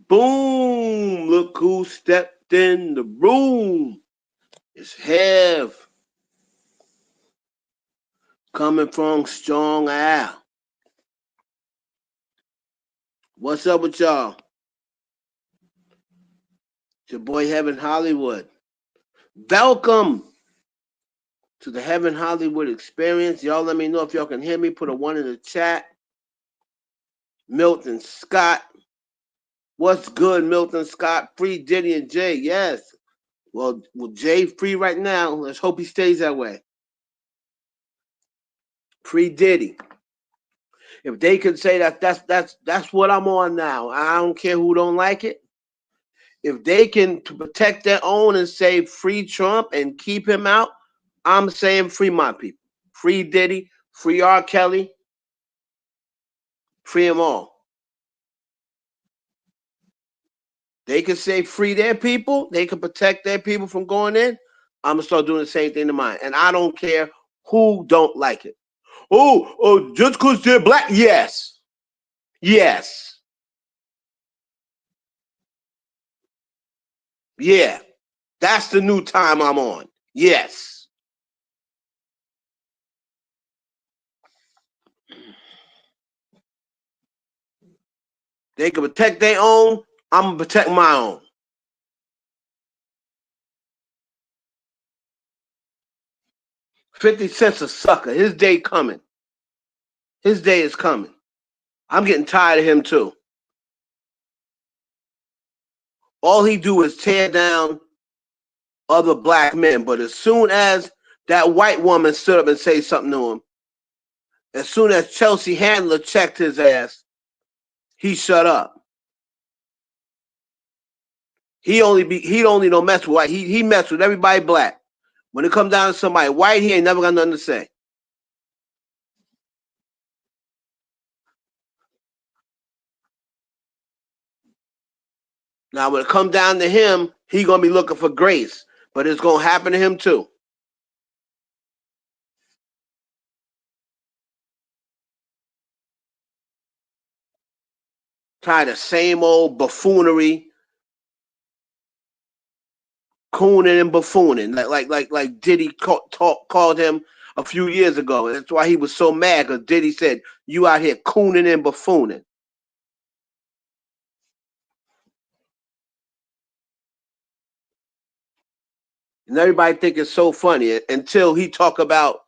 Boom! Look who stepped in the room. It's Hev coming from Strong Al. What's up with y'all? It's your boy Heaven Hollywood. Welcome to the Heaven Hollywood experience. Y'all let me know if y'all can hear me. Put a 1 in the chat. Milton Scott. What's good, Milton Scott? Free Diddy and Jay. Yes. Well, Jay free right now. Let's hope he stays that way. Free Diddy. If they could say that's what I'm on now. I don't care who don't like it. If they can protect their own and say free Trump and keep him out, I'm saying free my people. Free Diddy, free R. Kelly, free them all. They can say free their people. They can protect their people from going in. I'm going to start doing the same thing to mine. And I don't care who don't like it. Oh, just because they're black? Yes. Yes. Yeah. That's the new time I'm on. Yes. They can protect their own. I'm going to protect my own. $50 a sucker. His day coming. His day is coming. I'm getting tired of him too. All he do is tear down other black men. But as soon as that white woman stood up and say something to him, as soon as Chelsea Handler checked his ass, he shut up. He only don't mess with white. He mess with everybody black. When it comes down to somebody white, he ain't never got nothing to say. Now, when it comes down to him, he gonna be looking for grace, but it's gonna happen to him too. Try the same old buffoonery, cooning and buffooning, like Diddy called him a few years ago. That's why he was so mad, because Diddy said, "You out here cooning and buffooning." And everybody think it's so funny until he talk about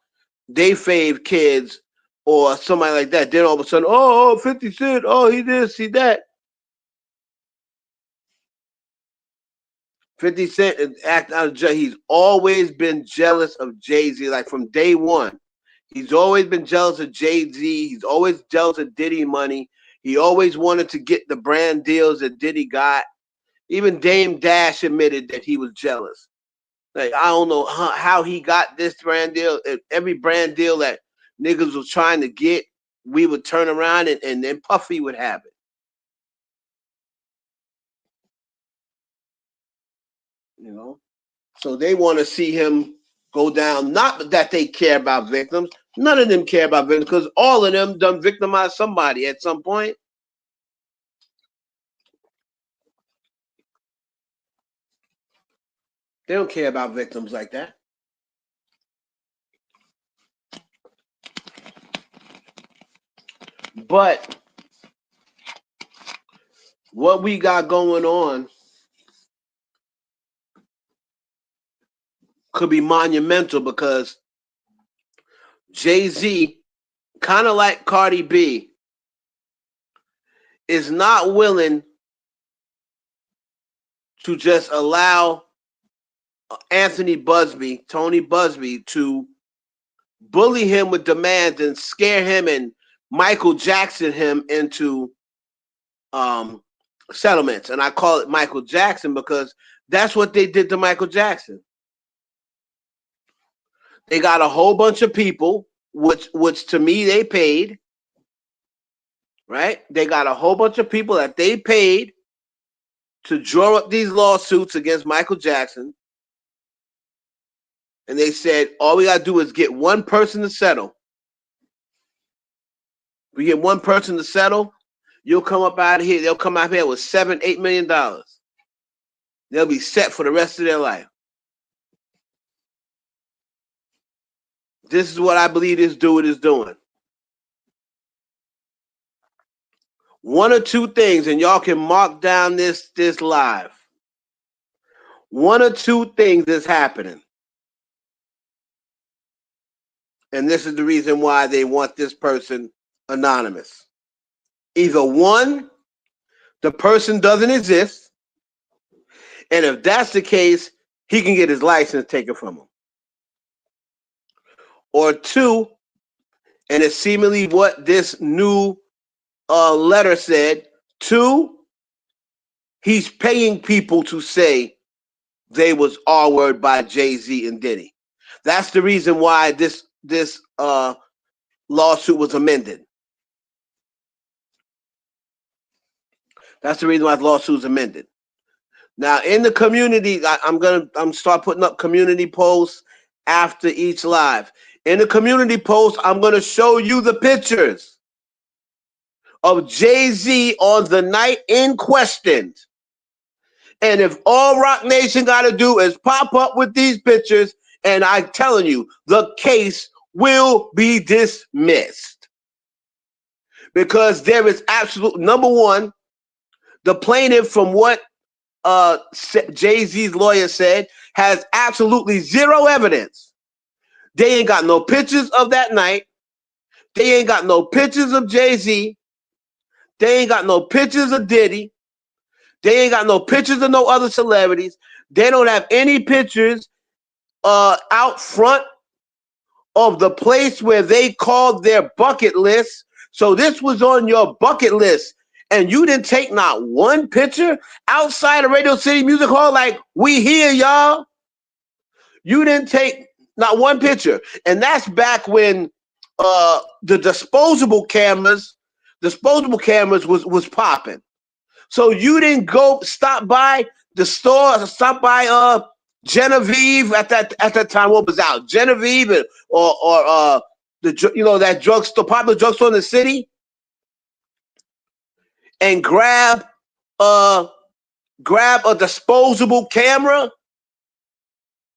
they fave kids or somebody like that. Then all of a sudden, oh, 50 Cent, oh, he this, he that. 50 Cent is acting out of jail. He's always been jealous of Jay-Z, like from day one. He's always been jealous of Jay-Z. He's always jealous of Diddy money. He always wanted to get the brand deals that Diddy got. Even Dame Dash admitted that he was jealous. Like, I don't know how he got this brand deal. Every brand deal that niggas was trying to get, we would turn around and then Puffy would have it. You know? So they want to see him go down. Not that they care about victims. None of them care about victims, because all of them done victimized somebody at some point. They don't care about victims like that. But what we got going on could be monumental, because Jay-Z, kind of like Cardi B, is not willing to just allow Tony Busby, to bully him with demands and scare him and Michael Jackson him into settlements. And I call it Michael Jackson because that's what they did to Michael Jackson. They got a whole bunch of people, which to me they paid, right? They got a whole bunch of people that they paid to draw up these lawsuits against Michael Jackson. And they said, all we got to do is get one person to settle. We get one person to settle, You'll come up out of here. They'll come out here with $7-8 million. They'll be set for the rest of their life. This is what I believe this dude is doing. One or two things, and y'all can mark down this live. One or two things is happening. And this is the reason why they want this person anonymous. Either one, the person doesn't exist, and if that's the case, he can get his license taken from him. Or two, and it's seemingly what this new letter said, two, he's paying people to say they was R-word by Jay-Z and Diddy. That's the reason why this lawsuit was amended. That's the reason why the lawsuit was amended. Now, in the community, I'm start putting up community posts after each live. In the community post, I'm gonna show you the pictures of Jay-Z on the night in question. And if all Rock Nation got to do is pop up with these pictures, and I'm telling you, the case will be dismissed. Because there is absolute, number one, the plaintiff, from what Jay-Z's lawyer said, has absolutely zero evidence. They ain't got no pictures of that night. They ain't got no pictures of Jay-Z. They ain't got no pictures of Diddy. They ain't got no pictures of no other celebrities. They don't have any pictures out front of the place where they called their bucket list. So this was on your bucket list, and you didn't take not one picture outside of Radio City Music Hall like, we here, y'all. You didn't take not one picture. And that's back when the disposable cameras was popping. So you didn't go stop by the store, stop by Genevieve at that time. What was out? Genevieve or that drugstore, popular drugstore in the city, and grab a disposable camera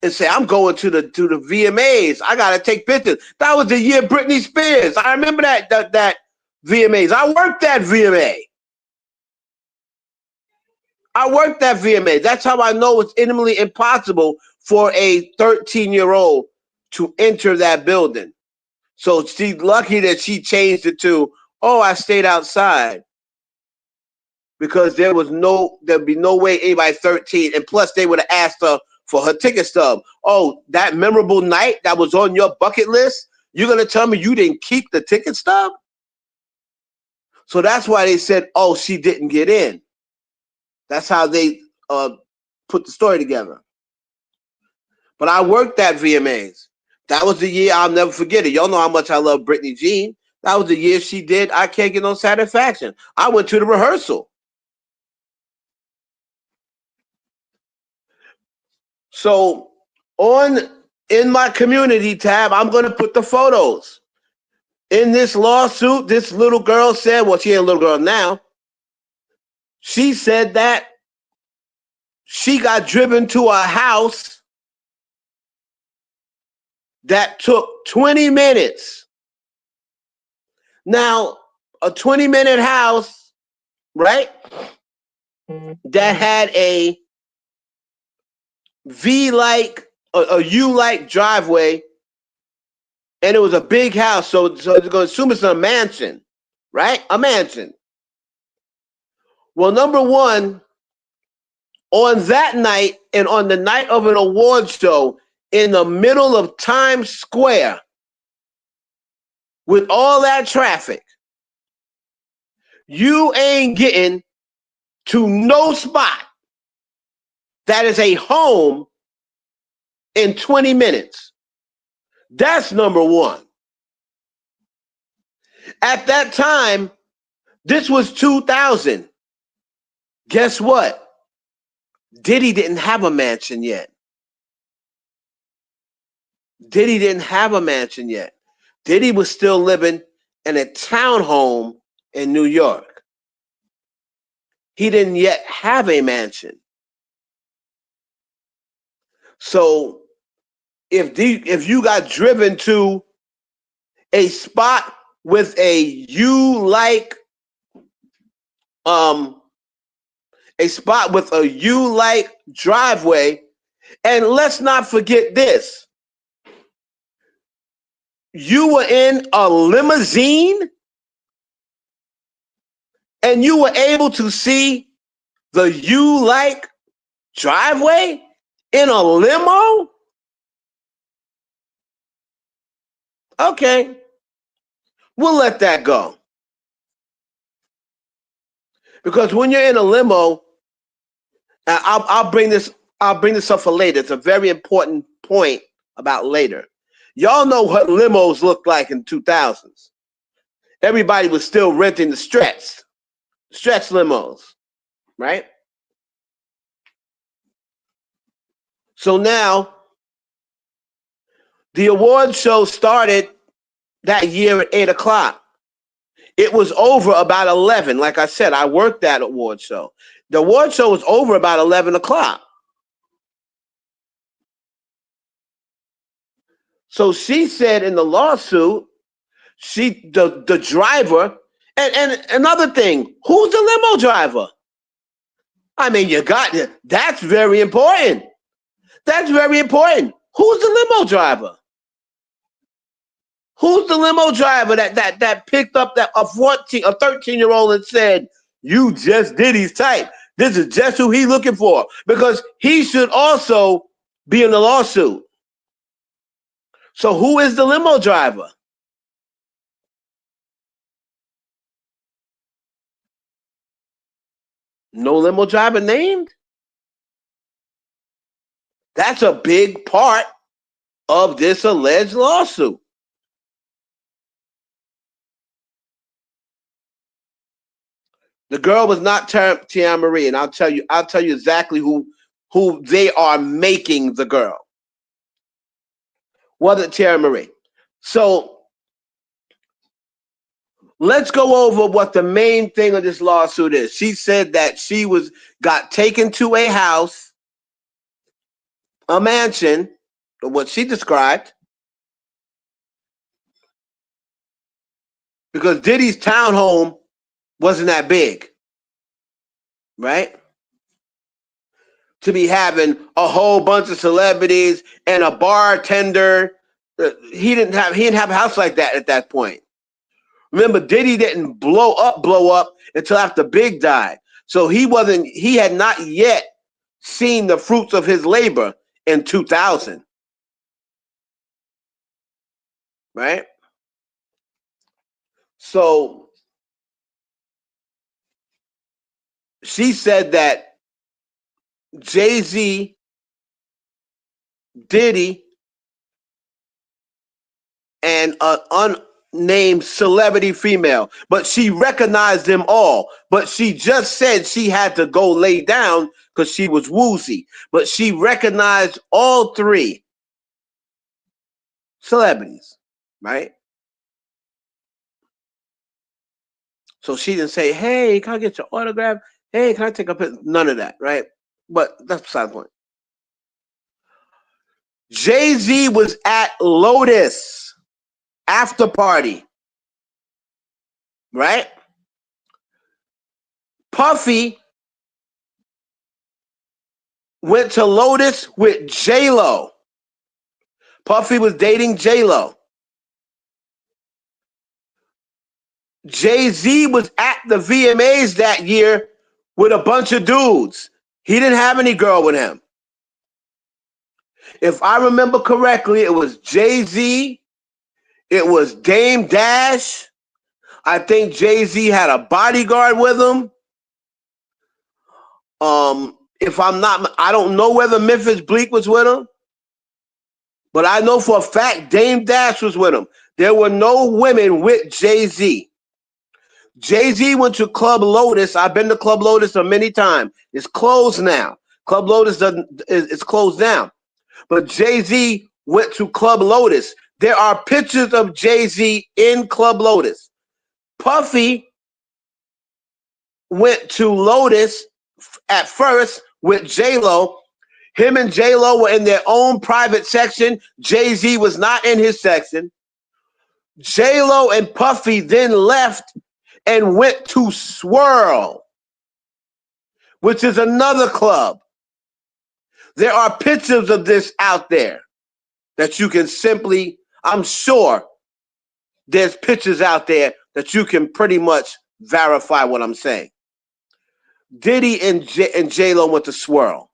and say, I'm going to the VMAs. I gotta take pictures. That was the year Britney Spears. I remember that VMAs. I worked that VMA. That's how I know it's intimately impossible for a 13-year-old to enter that building. So she's lucky that she changed it to, oh, I stayed outside. Because there'd be no way anybody 13, and plus they would have asked her for her ticket stub. Oh, that memorable night that was on your bucket list, you're gonna tell me you didn't keep the ticket stub? So that's why they said, oh, she didn't get in. That's how they put the story together. But I worked at VMAs. That was the year I'll never forget it. Y'all know how much I love Britney Jean. That was the year she did I Can't Get No Satisfaction. I went to the rehearsal. So in my community tab, I'm going to put the photos. In this lawsuit, this little girl said, well, she ain't a little girl now. She said that she got driven to a house that took 20 minutes. Now, a 20-minute house, right, that had a V-like, a U-like driveway, and it was a big house, so it's going to assume it's a mansion, right? A mansion. Well, number one, on that night and on the night of an award show in the middle of Times Square, with all that traffic, you ain't getting to no spot that is a home in 20 minutes. That's number one. At that time, this was 2000. Guess what? Diddy didn't have a mansion yet. Diddy was still living in a townhome in New York. He didn't yet have a mansion. So if you got driven to a spot with um a spot with a U-like driveway, and let's not forget this. You were in a limousine and you were able to see the U-like driveway in a limo? Okay, we'll let that go. Because when you're in a limo, I'll bring this up for later. It's a very important point about later. Y'all know what limos looked like in 2000s. Everybody was still renting the stretch limos, right? So now the award show started that year at 8 o'clock. It was over about 11. Like I said, I worked that award show. The award show was over about 11 o'clock. So she said in the lawsuit, the driver, and another thing, who's the limo driver? I mean, that's very important. That's very important. Who's the limo driver? Who's the limo driver that picked up a 13-year-old and said, "You just Diddy's type. This is just who he's looking for," because he should also be in the lawsuit. So who is the limo driver? No limo driver named? That's a big part of this alleged lawsuit. The girl was not Tia Marie, and I'll tell you exactly who they are making the girl. Wasn't Tia Marie. So let's go over what the main thing of this lawsuit is. She said that she got taken to a house, a mansion, what she described, because Diddy's townhome wasn't that big, right? To be having a whole bunch of celebrities and a bartender. He didn't have a house like that at that point. Remember, Diddy didn't blow up until after Big died. So he had not yet seen the fruits of his labor in 2000. Right? So she said that Jay-Z, Diddy, and an unnamed celebrity female, but she recognized them all. But she just said she had to go lay down because she was woozy. But she recognized all three celebrities, right? So she didn't say, "Hey, can I get your autograph? Hey, can I take a picture?" None of that, right? But that's beside the point. Jay-Z was at Lotus after party, right? Puffy went to Lotus with J-Lo. Puffy was dating J-Lo. Jay-Z was at the VMAs that year with a bunch of dudes. He didn't have any girl with him. If I remember correctly, it was Jay-Z, it was Dame Dash. I think Jay-Z had a bodyguard with him. If I'm not, I don't know whether Memphis Bleek was with him, but I know for a fact Dame Dash was with him. There were no women with Jay-Z. Jay-Z went to Club Lotus. I've been to Club Lotus many times. It's closed now. Club Lotus it's closed down. But Jay-Z went to Club Lotus. There are pictures of Jay-Z in Club Lotus. Puffy went to Lotus at first with J-Lo. Him and J-Lo were in their own private section. Jay-Z was not in his section. J-Lo and Puffy then left and went to Swirl, which is another club. There are pictures of this out there that you can simply, I'm sure there's pictures out there that you can pretty much verify what I'm saying. Diddy and J-Lo went to Swirl.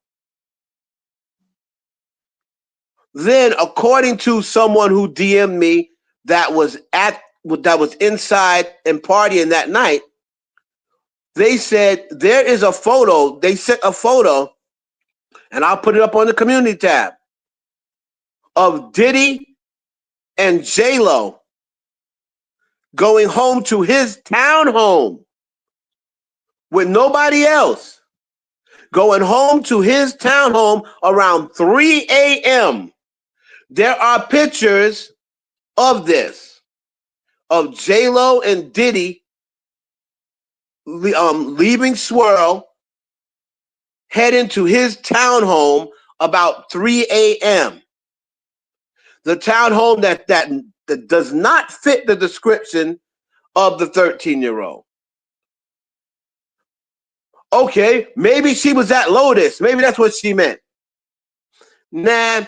Then, according to someone who DM'd me that was inside and partying that night, they said there is a photo. They sent a photo, and I'll put it up on the community tab, of Diddy and J-Lo going home to his townhome with nobody else. Going home to his townhome around 3 a.m. There are pictures of this, of J-Lo and Diddy leaving Swirl, heading to his townhome about 3 a.m. The townhome that does not fit the description of the 13-year-old. Okay, maybe she was at Lotus. Maybe that's what she meant. Nah,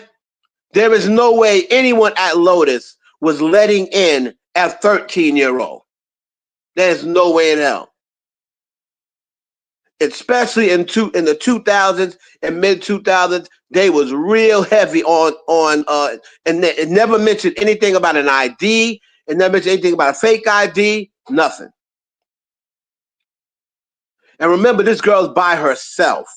there is no way anyone at Lotus was letting in a 13-year-old. There's no way in hell. Especially in the 2000s and mid 2000s, they was real heavy on and it never mentioned anything about an ID. It never mentioned anything about a fake ID. Nothing. And remember, this girl's by herself.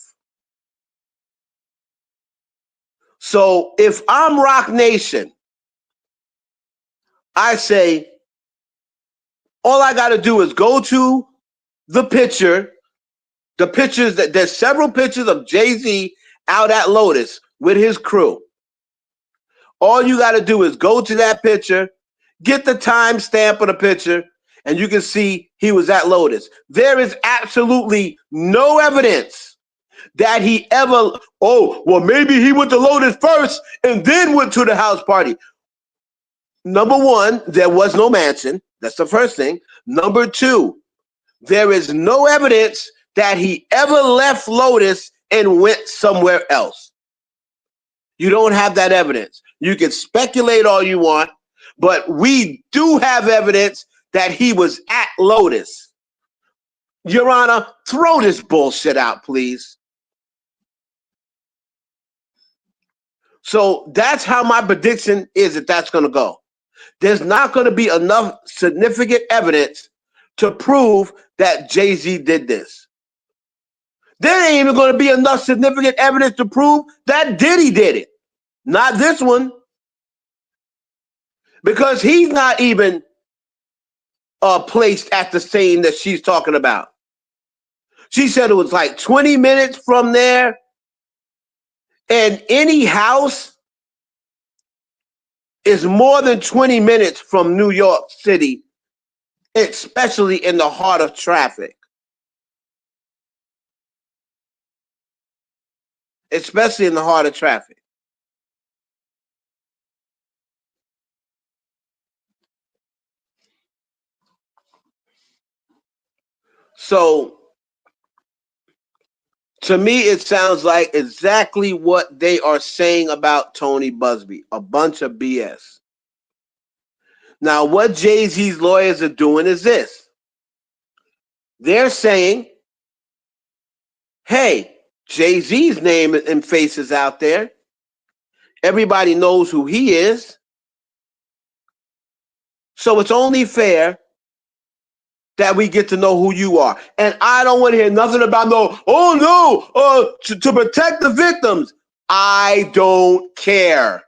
So if I'm Rock Nation, I say all I got to do is go to the pictures that there's several pictures of Jay-Z out at Lotus with his crew. All you got to do is go to that picture, get the timestamp of the picture, and you can see he was at Lotus. There is absolutely no evidence that he ever, maybe he went to Lotus first and then went to the house party. Number one, there was no mansion. That's the first thing. Number two, there is no evidence that he ever left Lotus and went somewhere else. You don't have that evidence. You can speculate all you want, but we do have evidence that he was at Lotus. Your Honor, throw this bullshit out, please. So that's how my prediction is that that's going to go. There's not going to be enough significant evidence to prove that Jay-Z did this. There ain't even going to be enough significant evidence to prove that Diddy did it. Not this one. Because he's not even placed at the scene that she's talking about. She said it was like 20 minutes from there. And any house is more than 20 minutes from New York City, especially in the heart of traffic. Especially in the heart of traffic. So, to me, it sounds like exactly what they are saying about Tony Busby, a bunch of BS. Now, what Jay-Z's lawyers are doing is this. They're saying, hey, Jay-Z's name and face is out there. Everybody knows who he is. So it's only fair that we get to know who you are. And I don't want to hear nothing about to protect the victims. I don't care.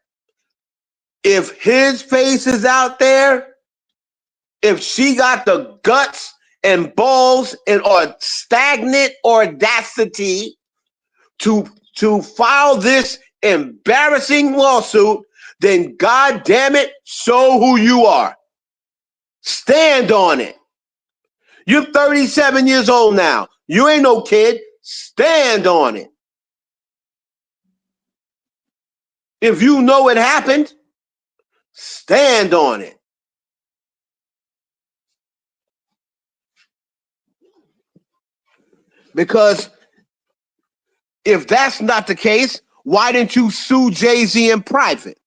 If his face is out there, if she got the guts and balls or stagnant audacity to file this embarrassing lawsuit, then God damn it, show who you are. Stand on it. You're 37 years old now. You ain't no kid. Stand on it. If you know it happened, stand on it. Because if that's not the case, why didn't you sue Jay-Z in private?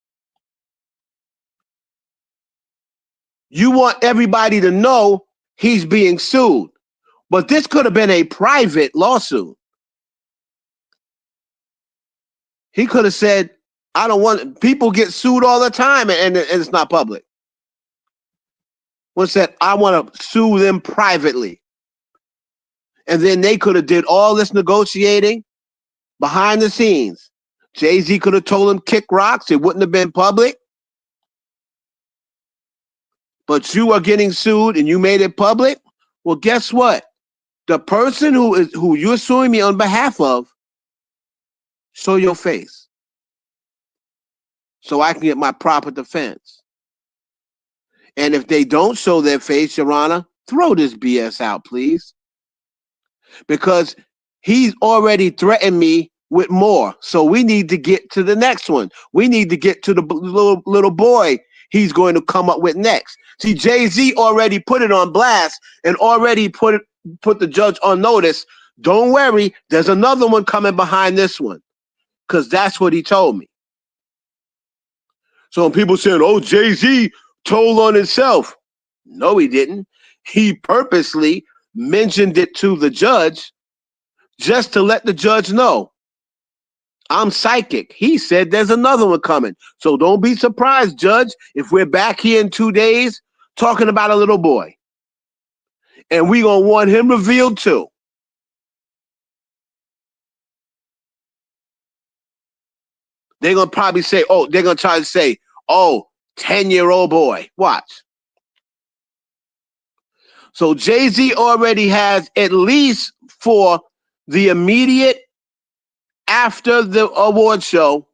You want everybody to know he's being sued. But this could have been a private lawsuit. He could have said, I don't want, people get sued all the time and it's not public. What's that? I want to sue them privately. And then they could have did all this negotiating behind the scenes. Jay-Z could have told him kick rocks. It wouldn't have been public. But you are getting sued and you made it public. Well, guess what? The person who you're suing me on behalf of, show your face so I can get my proper defense. And if they don't show their face, Your Honor, throw this BS out, please. Because he's already threatened me with more. So we need to get to the next one. We need to get to the little boy he's going to come up with next. See, Jay-Z already put it on blast and already put the judge on notice. Don't worry, there's another one coming behind this one. Because that's what he told me. So when people saying, oh, Jay-Z told on himself. No, he didn't. He purposely mentioned it to the judge just to let the judge know. I'm psychic. He said there's another one coming. So don't be surprised, Judge, if we're back here in 2 days talking about a little boy. And we're going to want him revealed too. They're going to probably say, oh, they're going to try to say, oh, 10-year-old boy. Watch. So Jay-Z already has at least for the immediate after the award show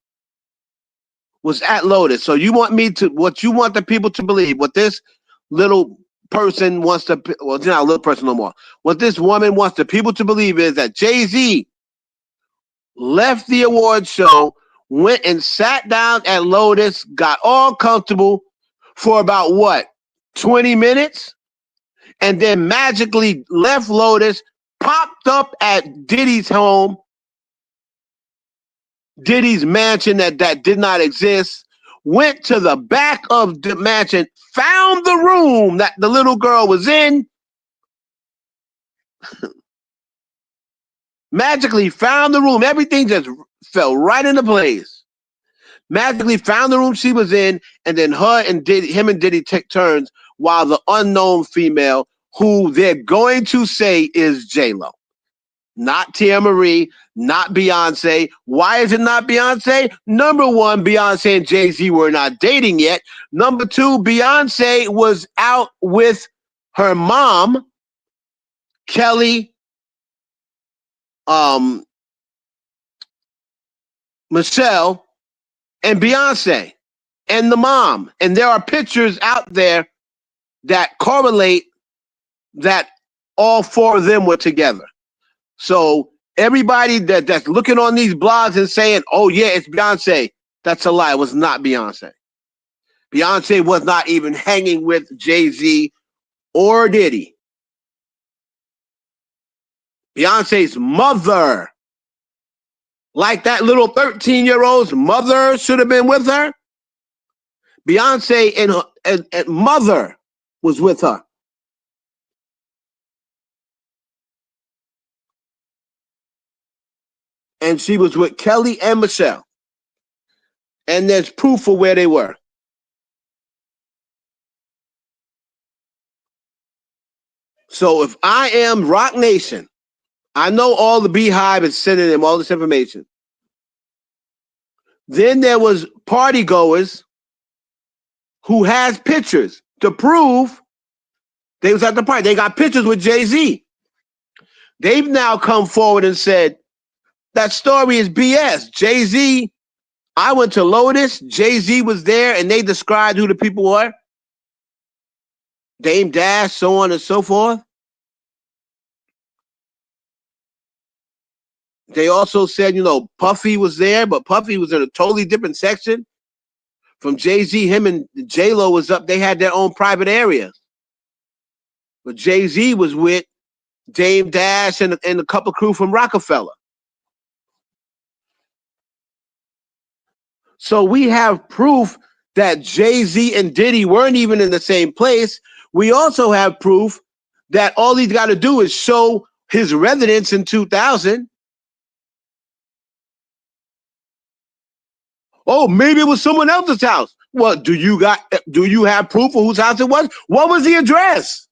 was at Lotus. So you want me to, what you want the people to believe, what this little person wants to, well, it's not a little person no more. What this woman wants the people to believe is that Jay-Z left the award show, went and sat down at Lotus, got all comfortable for about what, 20 minutes? And then magically left Lotus, popped up at Diddy's home, Diddy's mansion that did not exist, went to the back of the mansion, found the room that the little girl was in, magically found the room. Everything just fell right into place. Magically found the room she was in, and then him and Diddy took turns while the unknown female, who they're going to say is J-Lo. Not Tia Marie, not Beyonce. Why is it not Beyonce? Number one, Beyonce and Jay-Z were not dating yet. Number two, Beyonce was out with her mom, Kelly, Michelle, and Beyonce, and the mom. And there are pictures out there that correlate that all four of them were together. So everybody that's looking on these blogs and saying, oh, yeah, it's Beyonce, that's a lie. It was not Beyonce. Beyonce was not even hanging with Jay-Z or Diddy. Beyonce's mother, like that little 13-year-old's mother should have been with her. Beyonce and mother was with her. And she was with Kelly and Michelle. And there's proof of where they were. So if I am Rock Nation, I know all the Beehive is sending them all this information. Then there was party goers who has pictures to prove they was at the party. They got pictures with Jay-Z. They've now come forward and said, that story is BS. Jay-Z, I went to Lotus, Jay-Z was there, and they described who the people were. Dame Dash, so on and so forth. They also said, you know, Puffy was there, but Puffy was in a totally different section from Jay-Z. Him and J-Lo was up. They had their own private area. But Jay-Z was with Dame Dash and a couple crew from Rockefeller. So we have proof that Jay-Z and Diddy weren't even in the same place. We also have proof that all he's got to do is show his residence in 2000. Oh, maybe it was someone else's house. Well, do you have proof of whose house it was? What was the address?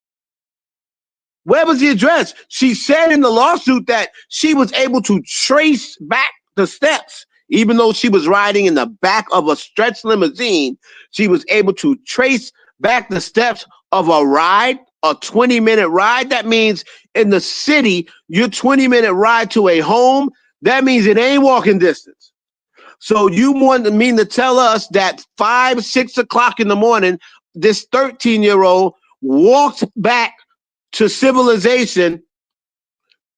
Where was the address? She said in the lawsuit that she was able to trace back the steps. Even though she was riding in the back of a stretch limousine, she was able to trace back the steps of a ride, a 20-minute ride. That means in the city, your 20-minute ride to a home, that means it ain't walking distance. So you want to mean to tell us that 5, 6 o'clock in the morning, this 13-year-old walked back to civilization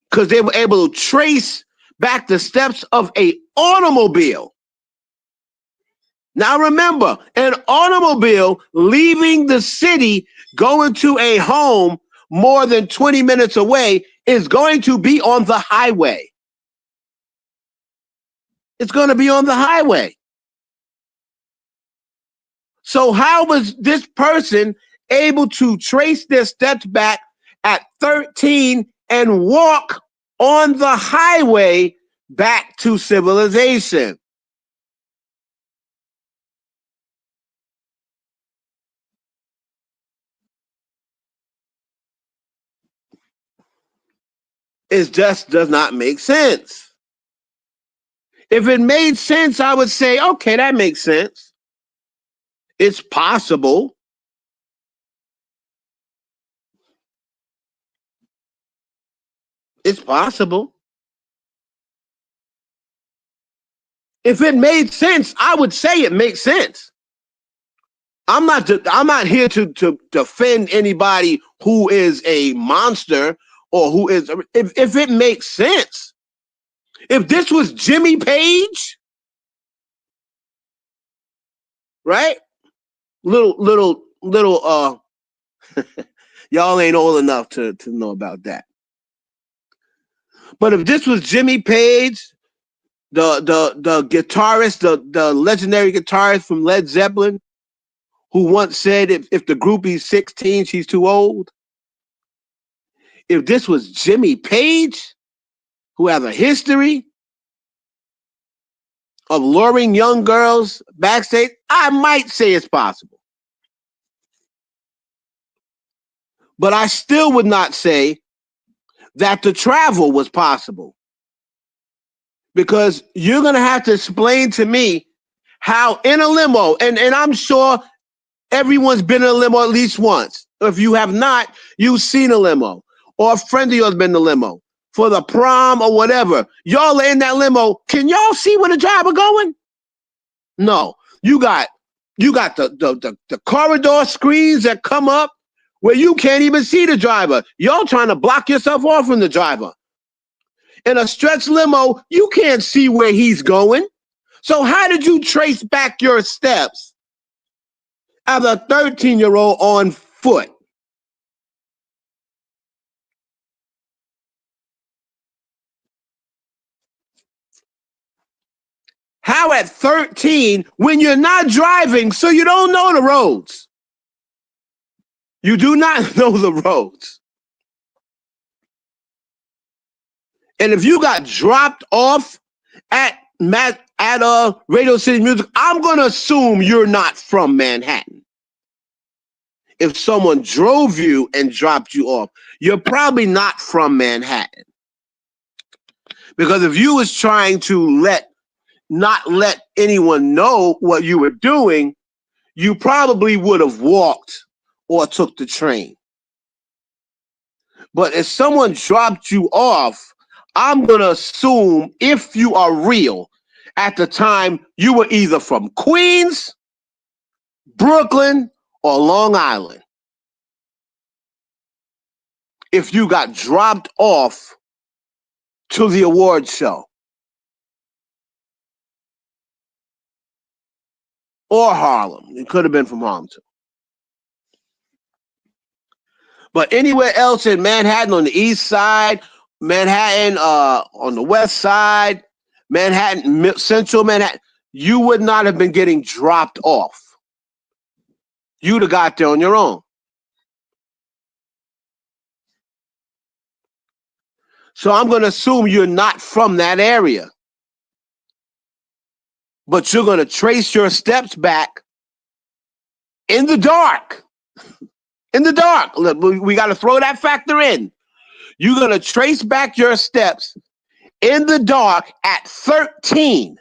because they were able to trace back the steps of an automobile. Now remember, an automobile leaving the city, going to a home more than 20 minutes away is going to be on the highway. It's going to be on the highway. So how was this person able to trace their steps back at 13 and walk on the highway back to civilization? It just does not make sense. If it made sense, I would say, okay, that makes sense. It's possible. It's possible. If it made sense, I would say it makes sense. I'm not here to defend anybody who is a monster or who is if it makes sense. If this was Jimmy Page, right? Little y'all ain't old enough to know about that. But if this was Jimmy Page, the guitarist, the legendary guitarist from Led Zeppelin, who once said if the groupie's 16, she's too old. If this was Jimmy Page, who has a history of luring young girls backstage, I might say it's possible. But I still would not say that the travel was possible. Because you're going to have to explain to me how in a limo, and I'm sure everyone's been in a limo at least once. If you have not, you've seen a limo, or a friend of yours been in a limo for the prom or whatever. Y'all are in that limo. Can y'all see where the driver going? No. You got the corridor screens that come up where you can't even see the driver. Y'all trying to block yourself off from the driver. In a stretch limo, you can't see where he's going. So how did you trace back your steps as a 13-year-old on foot? How at 13 when you're not driving, so you don't know the roads? You do not know the roads. And if you got dropped off at Radio City Music, I'm going to assume you're not from Manhattan. If someone drove you and dropped you off, you're probably not from Manhattan. Because if you was trying to not let anyone know what you were doing, you probably would have walked or took the train. But if someone dropped you off, I'm going to assume, if you are real, at the time you were either from Queens, Brooklyn, or Long Island. If you got dropped off to the award show. or Harlem. It could have been from Harlem too. But anywhere else in Manhattan, on the east side, Manhattan on the west side, Manhattan, central Manhattan, you would not have been getting dropped off. You'd have got there on your own. So I'm going to assume you're not from that area. But you're going to trace your steps back in the dark. In the dark. Look, we got to throw that factor in. You're going to trace back your steps in the dark at 13.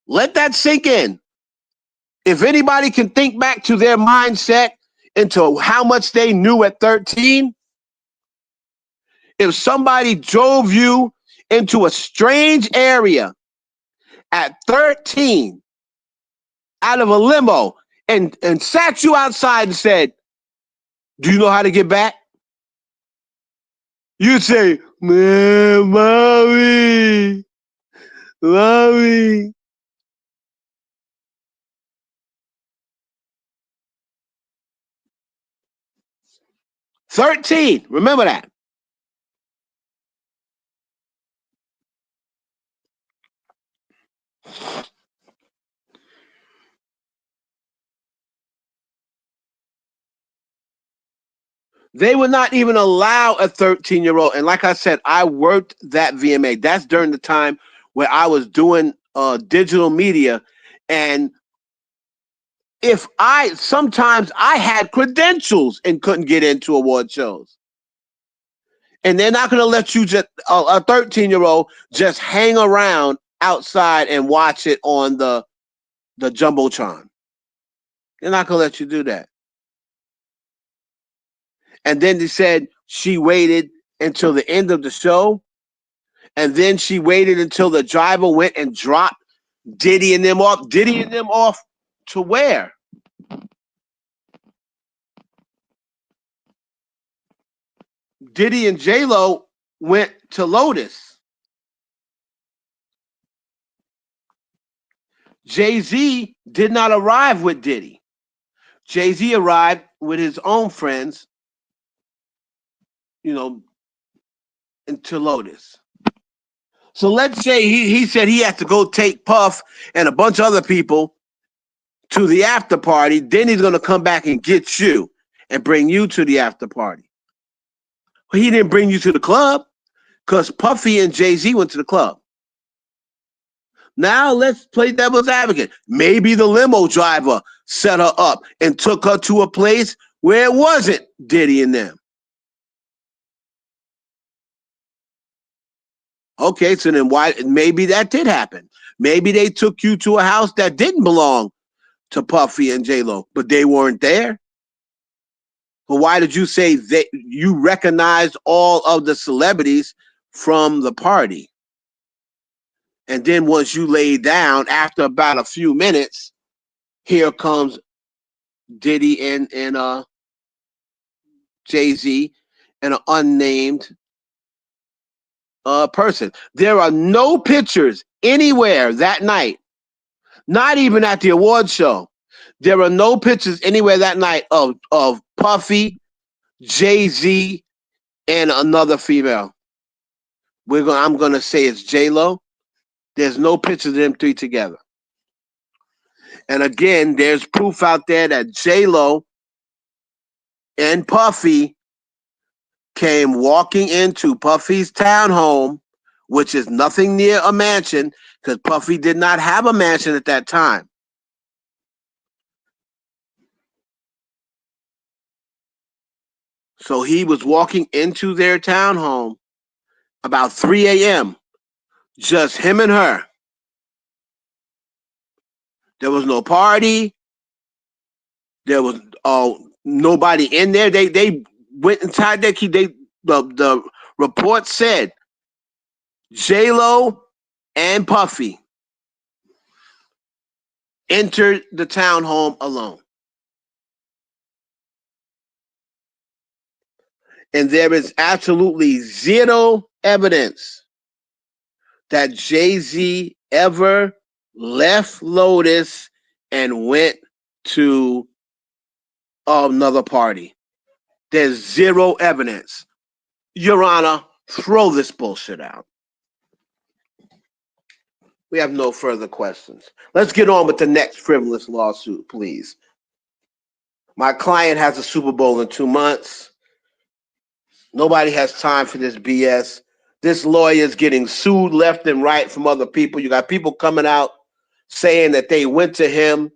Let that sink in. If anybody can think back to their mindset into how much they knew at 13, if somebody drove you into a strange area at 13 out of a limo and sat you outside and said, do you know how to get back? You'd say, man, mommy. 13. Remember that. They would not even allow a 13-year-old. And like I said, I worked that VMA. That's during the time where I was doing digital media. And sometimes I had credentials and couldn't get into award shows. And they're not going to let you just, a 13-year-old, just hang around outside and watch it on the Jumbotron. They're not going to let you do that. And then they said she waited until the end of the show. And then she waited until the driver went and dropped Diddy and them off. Diddy and them off to where? Diddy and J-Lo went to Lotus. Jay-Z did not arrive with Diddy. Jay-Z arrived with his own friends, into Lotus. So let's say he said he had to go take Puff and a bunch of other people to the after party. Then he's going to come back and get you and bring you to the after party. Well, he didn't bring you to the club because Puffy and Jay-Z went to the club. Now let's play devil's advocate. Maybe the limo driver set her up and took her to a place where it wasn't Diddy and them. Okay, so then why? Maybe that did happen. Maybe they took you to a house that didn't belong to Puffy and J-Lo, but they weren't there. But why did you say that you recognized all of the celebrities from the party? And then once you lay down, after about a few minutes, here comes Diddy and Jay-Z and an unnamed person. There are no pictures anywhere that night, not even at the award show. There are no pictures anywhere that night of Puffy, Jay-Z, and another female. I'm gonna say it's J-Lo. There's no pictures of them three together. And again, there's proof out there that J-Lo and Puffy came walking into Puffy's townhome, which is nothing near a mansion, because Puffy did not have a mansion at that time. So he was walking into their townhome about 3 a.m., just him and her. There was no party. There was nobody in there. They went inside their key. The report said J-Lo and Puffy entered the townhome alone. And there is absolutely zero evidence that Jay-Z ever left Lotus and went to another party. There's zero evidence. Your Honor, throw this bullshit out. We have no further questions. Let's get on with the next frivolous lawsuit, please. My client has a Super Bowl in 2 months. Nobody has time for this BS. This lawyer is getting sued left and right from other people. You got people coming out saying that they went to him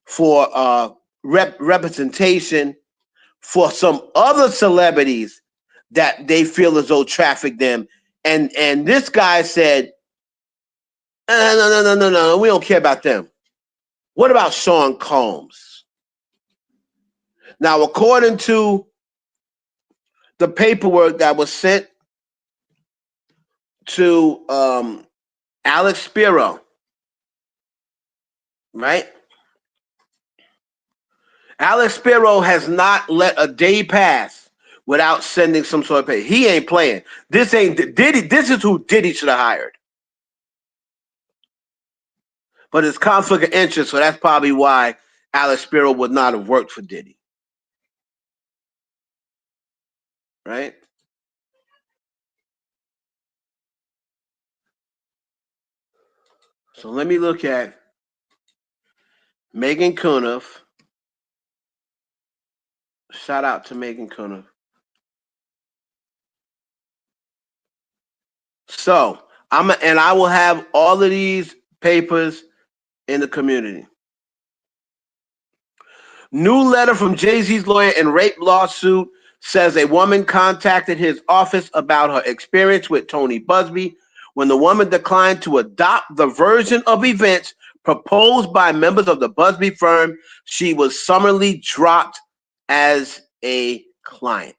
for representation for some other celebrities that they feel as though trafficked them. And this guy said, no, we don't care about them. What about Sean Combs? Now, according to the paperwork that was sent to Alex Spiro, right? Alex Spiro has not let a day pass without sending some sort of pay. He ain't playing. This ain't Diddy. This is who Diddy should have hired. But it's conflict of interest, so that's probably why Alex Spiro would not have worked for Diddy. Right? So let me look at Megan Kuniff. Shout out to Megan Kuniff. So I will have all of these papers in the community. New letter from Jay-Z's lawyer in rape lawsuit says a woman contacted his office about her experience with Tony Busby. When the woman declined to adopt the version of events proposed by members of the Busby firm, she was summarily dropped as a client.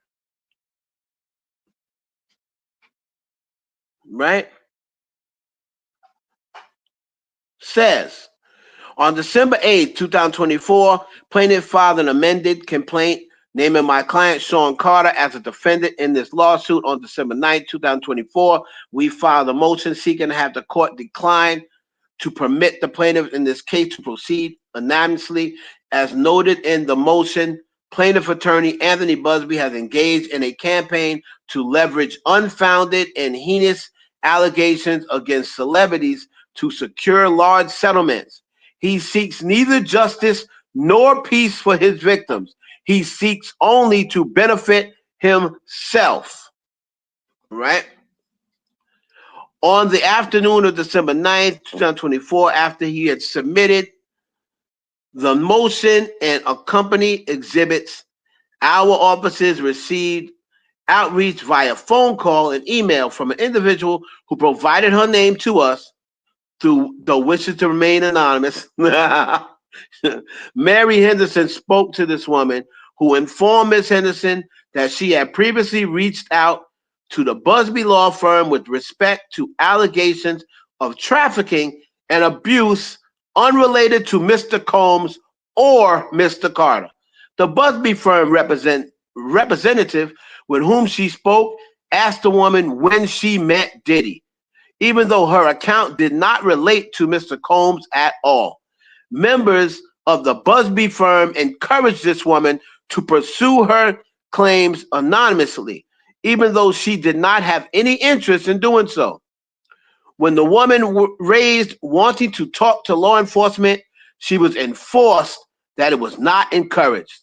Right? Says, on December 8, 2024, plaintiff filed an amended complaint naming my client Sean Carter as a defendant in this lawsuit. On December 9, 2024, we filed a motion seeking to have the court decline to permit the plaintiff in this case to proceed anonymously. As noted in the motion, plaintiff attorney Anthony Busby has engaged in a campaign to leverage unfounded and heinous allegations against celebrities to secure large settlements. He seeks neither justice nor peace for his victims. He seeks only to benefit himself. Right? On the afternoon of December 9th, 2024, after he had submitted the motion and accompanying exhibits, our offices received outreach via phone call and email from an individual who provided her name to us through the wishes to remain anonymous. Mary Henderson spoke to this woman, who informed Ms. Henderson that she had previously reached out to the Busby law firm with respect to allegations of trafficking and abuse unrelated to Mr. Combs or Mr. Carter. The Busby firm representative with whom she spoke asked the woman when she met Diddy, even though her account did not relate to Mr. Combs at all. Members of the Busby firm encouraged this woman to pursue her claims anonymously, even though she did not have any interest in doing so. When the woman raised wanting to talk to law enforcement, she was enforced that it was not encouraged.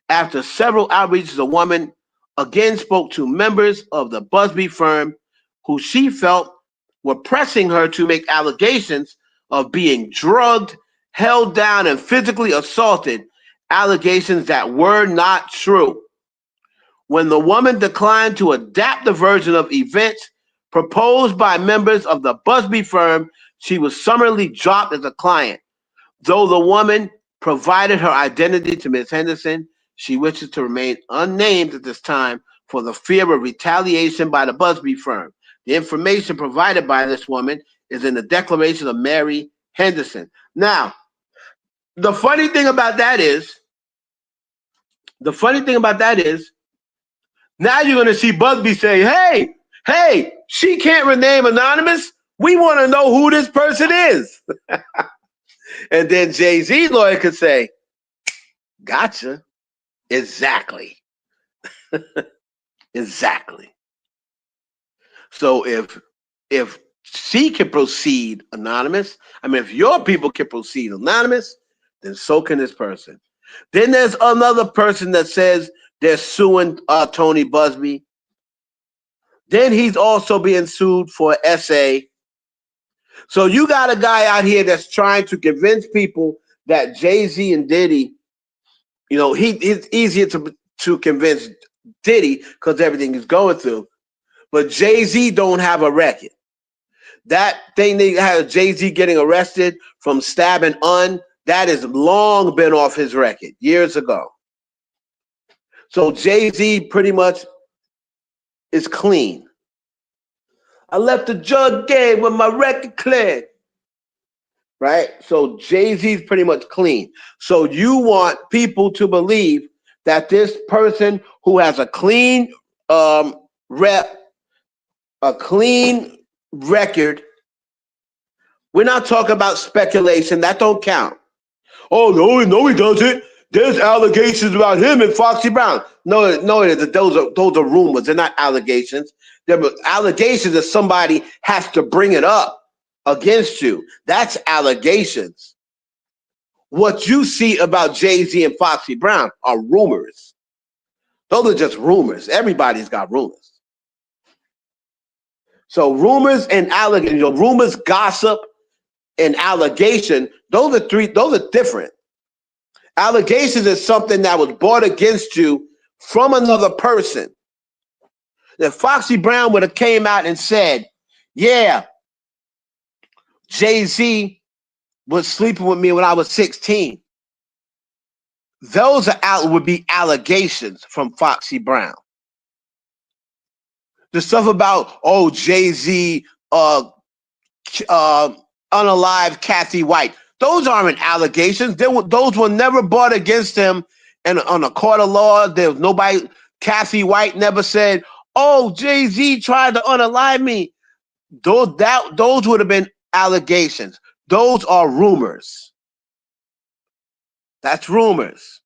After several outreaches, the woman again spoke to members of the Busby firm who she felt were pressing her to make allegations of being drugged, held down, and physically assaulted, allegations that were not true. When the woman declined to adapt the version of events proposed by members of the Busby firm, she was summarily dropped as a client. Though the woman provided her identity to Ms. Henderson, she wishes to remain unnamed at this time for the fear of retaliation by the Busby firm. The information provided by this woman is in the declaration of Mary Henderson. Now, the funny thing about that is, now you're going to see Busby say, hey, she can't remain anonymous. We want to know who this person is. And then Jay-Z lawyer could say, gotcha. Exactly. Exactly. So if she can proceed anonymous, I mean, if your people can proceed anonymous, then so can this person. Then there's another person that says they're suing Tony Busby. Then he's also being sued for SA. So you got a guy out here that's trying to convince people that Jay-Z and Diddy, it's easier to convince Diddy because everything he's going through. But Jay-Z don't have a record. That thing they had Jay-Z getting arrested from stabbing that has long been off his record years ago. So Jay-Z pretty much is clean. I left the drug game with my record clear. Right? So Jay-Z's pretty much clean. So you want people to believe that this person who has a clean rep, a clean record, we're not talking about speculation. That don't count. Oh, no, he doesn't. There's allegations about him and Foxy Brown. No, those are rumors. They're not allegations. They're allegations that somebody has to bring it up against you. That's allegations. What you see about Jay-Z and Foxy Brown are rumors. Those are just rumors. Everybody's got rumors. So rumors and allegations, rumors, gossip, and allegation, those are different. Allegations is something that was brought against you from another person. If Foxy Brown would have came out and said, yeah, Jay-Z was sleeping with me when I was 16, those would be allegations from Foxy Brown. The stuff about, Jay-Z unalive Kathy White, those aren't allegations. Those were never brought against him on a court of law. There was nobody. Kathy White never said, "Oh, Jay-Z tried to unalive me." Those would have been allegations. Those are rumors. That's rumors.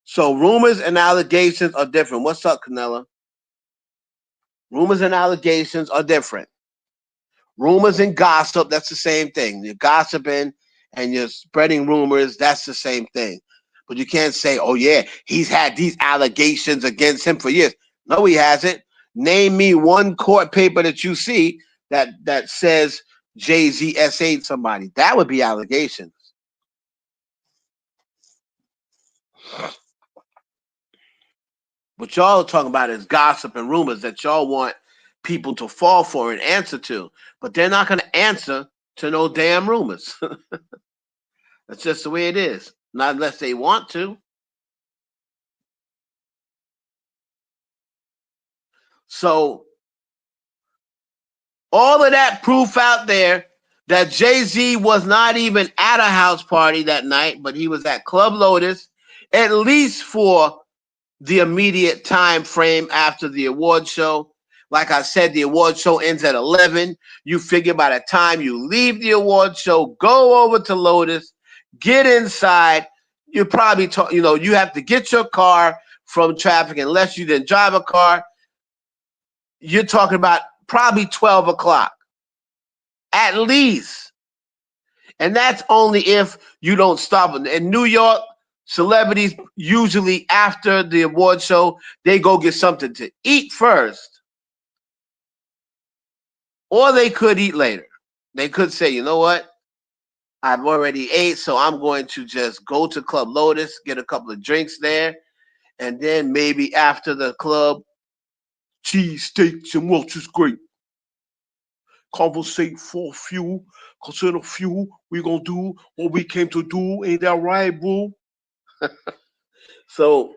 So rumors and allegations are different. What's up, Canella? Rumors and allegations are different. Rumors and gossip, that's the same thing. You're gossiping and you're spreading rumors, that's the same thing. But you can't say, oh, yeah, he's had these allegations against him for years. No, he hasn't. Name me one court paper that you see that says Jay-Z SA'd somebody. That would be allegations. What y'all are talking about is gossip and rumors that y'all want people to fall for and answer to. But they're not going to answer to no damn rumors. That's just the way it is. Not unless they want to. So all of that proof out there that Jay-Z was not even at a house party that night, but he was at Club Lotus, at least for the immediate time frame after the award show. Like I said, the award show ends at 11. You figure by the time you leave the award show, go over to Lotus, get inside. You probably, you have to get your car from traffic unless you didn't drive a car. You're talking about probably 12 o'clock, at least. And that's only if you don't stop. In New York, celebrities usually after the award show, they go get something to eat first. Or they could eat later. They could say, you know what? I've already ate, so I'm going to just go to Club Lotus, get a couple of drinks there, and then maybe after the club, cheese steaks and Welch's grape. Conversate for a few, because in a few, we're going to do what we came to do. Ain't that right, boo? So,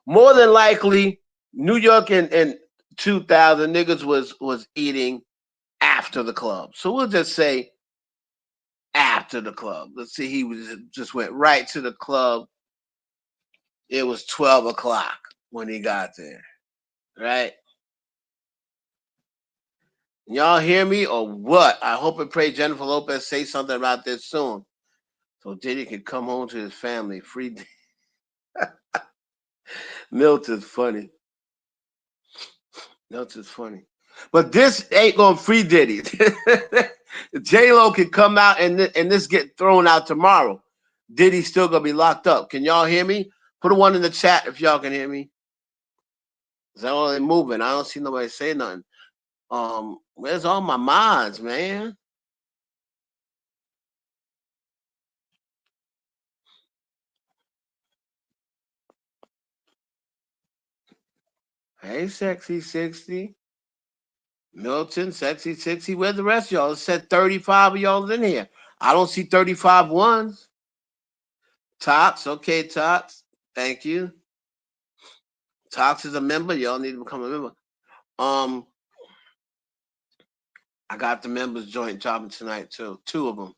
more than likely, New York in 2000, niggas was eating after the club. So we'll just say after the club. Let's see, he just went right to the club. It was 12 o'clock when he got there, right? Y'all hear me or what? I hope and pray Jennifer Lopez say something about this soon, so Diddy can come home to his family. Free Milton's funny. Milton's funny. But this ain't gonna free Diddy. J Lo can come out and this get thrown out tomorrow. Diddy's still gonna be locked up. Can y'all hear me? Put a one in the chat if y'all can hear me. Is that all they moving? I don't see nobody say nothing. Where's all my mods, man? Hey, Sexy 60. Milton, Sexy 60. Where's the rest of y'all? It said 35 of y'all in here. I don't see 35 ones. Tox, okay, Tox. Thank you. Tox is a member. Y'all need to become a member. I got the members joint jobbing tonight too. 2 of them.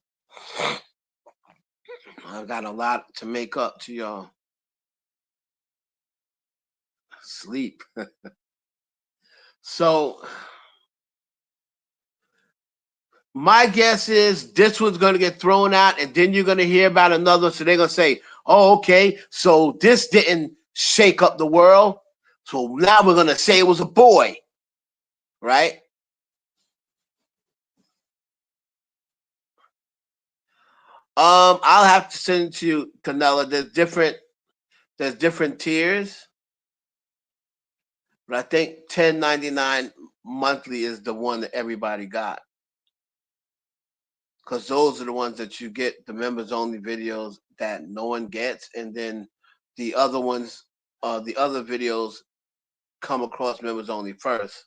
I got a lot to make up to y'all. Sleep. So my guess is this one's going to get thrown out, and then you're going to hear about another. So they're going to say, oh, okay, so this didn't shake up the world. So now we're going to say it was a boy, right? I'll have to send it to you, Canella. There's different tiers, but I think $10.99 monthly is the one that everybody got. Because those are the ones that you get the members only videos that no one gets, and then the other ones, the other videos come across members only first,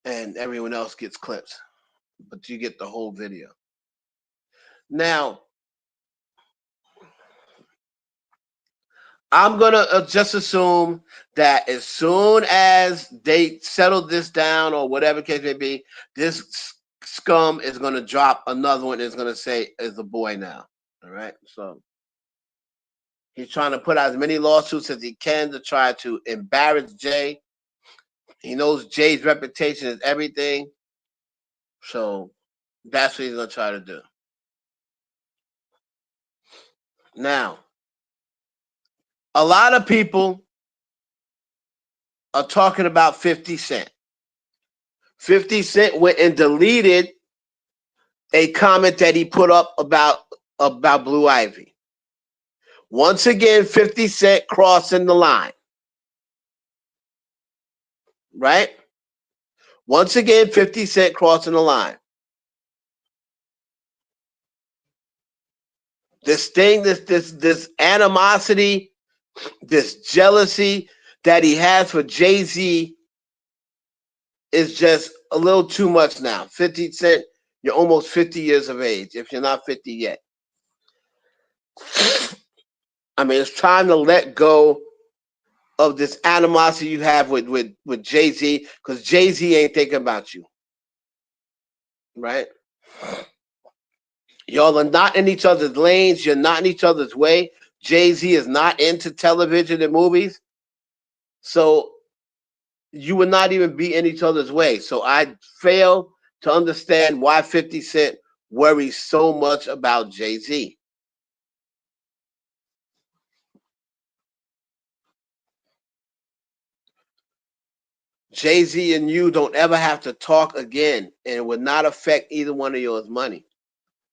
and everyone else gets clips, but you get the whole video. Now, I'm gonna just assume that as soon as they settle this down or whatever case may be, this scum is gonna drop another one. Is gonna say is a boy now. All right, so he's trying to put out as many lawsuits as he can to try to embarrass Jay. He knows Jay's reputation is everything, so that's what he's gonna try to do. Now, a lot of people are talking about 50 Cent. 50 Cent went and deleted a comment that he put up about Blue Ivy. Once again, 50 Cent crossing the line. Right? Once again, 50 Cent crossing the line. This thing, this animosity, this jealousy that he has for Jay-Z is just a little too much now. 50 Cent, you're almost 50 years of age, if you're not 50 yet. I mean, it's time to let go of this animosity you have with Jay-Z, because Jay-Z ain't thinking about you. Right? Y'all are not in each other's lanes. You're not in each other's way. Jay-Z is not into television and movies. So you would not even be in each other's way. So I fail to understand why 50 Cent worries so much about Jay-Z. Jay-Z and you don't ever have to talk again, and it would not affect either one of yours money.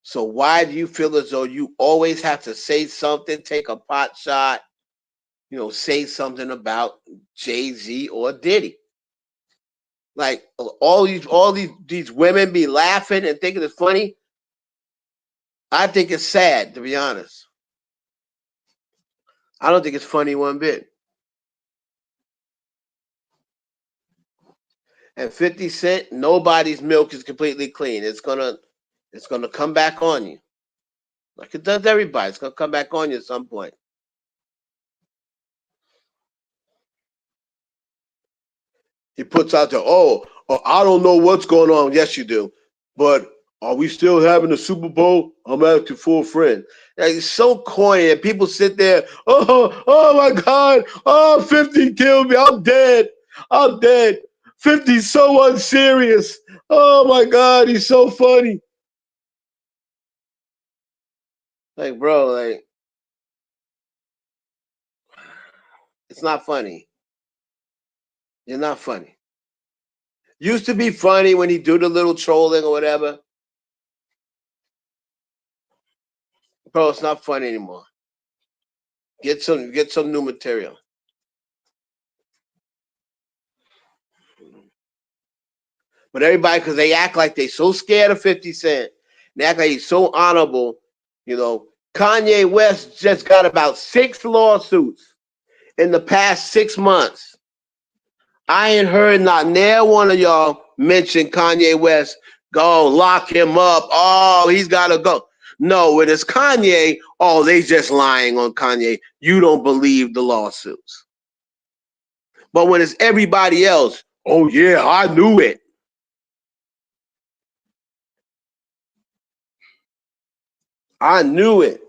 So why do you feel as though you always have to say something, take a pot shot, say something about Jay-Z or Diddy? Like all these women be laughing and thinking it's funny. I think it's sad, to be honest. I don't think it's funny one bit. And 50 Cent, nobody's milk is completely clean. It's gonna come back on you. Like it does everybody. It's gonna come back on you at some point. He puts out there, I don't know what's going on. Yes, you do. But are we still having a Super Bowl? I'm asking for a friend. Like, it's so corny, and people sit there, oh my God, 50 killed me. I'm dead. 50's so unserious. Oh my God, he's so funny. Like, bro, like, it's not funny. You're not funny. Used to be funny when he do the little trolling or whatever. Bro, it's not funny anymore. Get some new material. But everybody, because they act like they so scared of 50 Cent, they act like he's so honorable. You know, Kanye West just got about 6 lawsuits in the past 6 months. I ain't heard not near one of y'all mention Kanye West. Go lock him up. Oh, he's got to go. No, when it's Kanye, oh, they just lying on Kanye. You don't believe the lawsuits. But when it's everybody else, oh, yeah, I knew it. I knew it.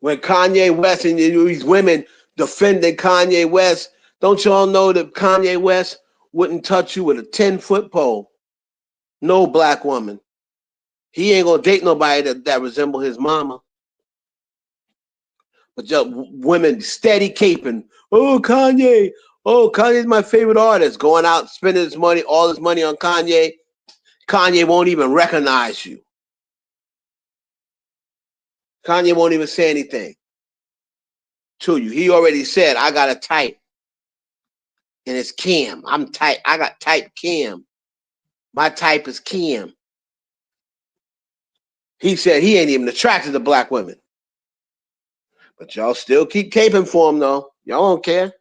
When Kanye West and these women defending Kanye West, don't y'all know that Kanye West wouldn't touch you with a 10-foot pole? No black woman. He ain't gonna date nobody that resemble his mama. But just women steady caping. Oh, Kanye. Oh, Kanye's my favorite artist. Going out spending his money, all his money on Kanye. Kanye won't even recognize you. Kanye won't even say anything to you. He already said, I got a type. And it's Kim. I'm type. I got type Kim. My type is Kim. He said he ain't even attracted to black women. But y'all still keep caping for him, though. Y'all don't care.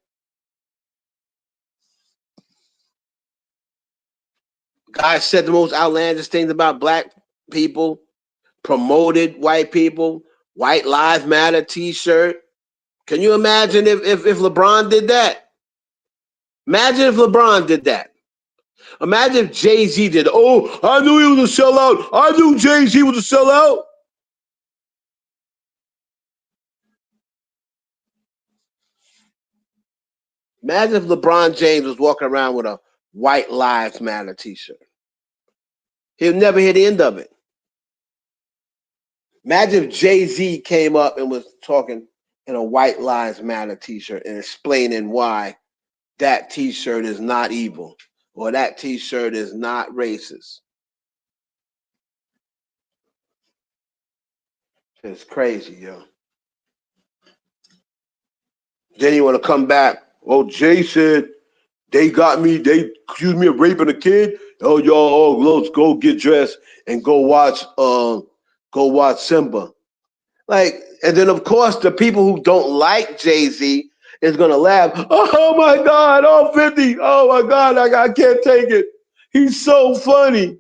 Guy said the most outlandish things about black people, promoted white people, White Lives Matter t-shirt. Can you imagine if LeBron did that? Imagine if LeBron did that. Imagine if Jay-Z did. Oh, I knew he was a sellout. I knew Jay-Z was a sellout. Imagine if LeBron James was walking around with a White Lives Matter t-shirt. He'll never hear the end of it. Imagine if Jay-Z came up and was talking in a White Lives Matter t-shirt and explaining why that t-shirt is not evil or that t-shirt is not racist. It's crazy, yo. Then you want to come back. Oh, Jay said they got me. They accused me of raping a kid. Oh, y'all, let's go get dressed and go watch Simba. Like, and then of course the people who don't like Jay-Z is gonna laugh. Oh my God, oh 50. Oh my God, I can't take it. He's so funny.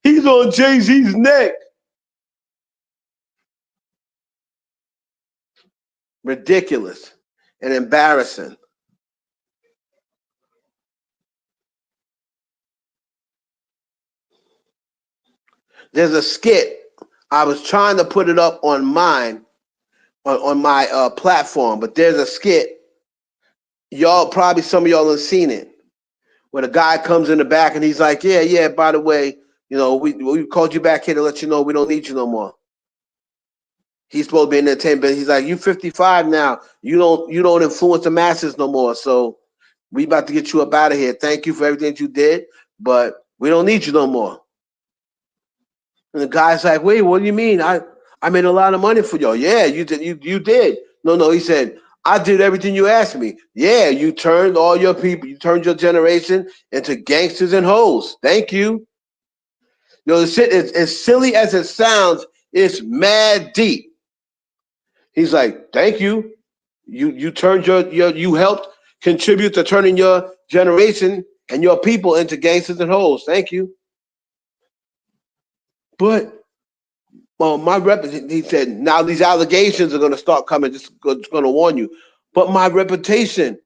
He's on Jay-Z's neck. Ridiculous and embarrassing. There's a skit. I was trying to put it up on mine, on my platform, but there's a skit. Y'all, probably some of y'all have seen it, where the guy comes in the back and he's like, yeah, by the way, you know, we called you back here to let you know we don't need you no more. He's supposed to be in the 10, but he's like, you 55 now. You don't influence the masses no more. So we about to get you up out of here. Thank you for everything that you did, but we don't need you no more. And the guy's like, wait, what do you mean? I made a lot of money for y'all. Yeah, you did. You did. No. He said, I did everything you asked me. Yeah, you turned all your people, you turned your generation into gangsters and hoes. Thank you. You know, the shit is as silly as it sounds. It's mad deep. He's like, thank you. You turned you helped contribute to turning your generation and your people into gangsters and hoes. Thank you. But well, my he said, now these allegations are going to start coming. Just going to warn you. But my reputation.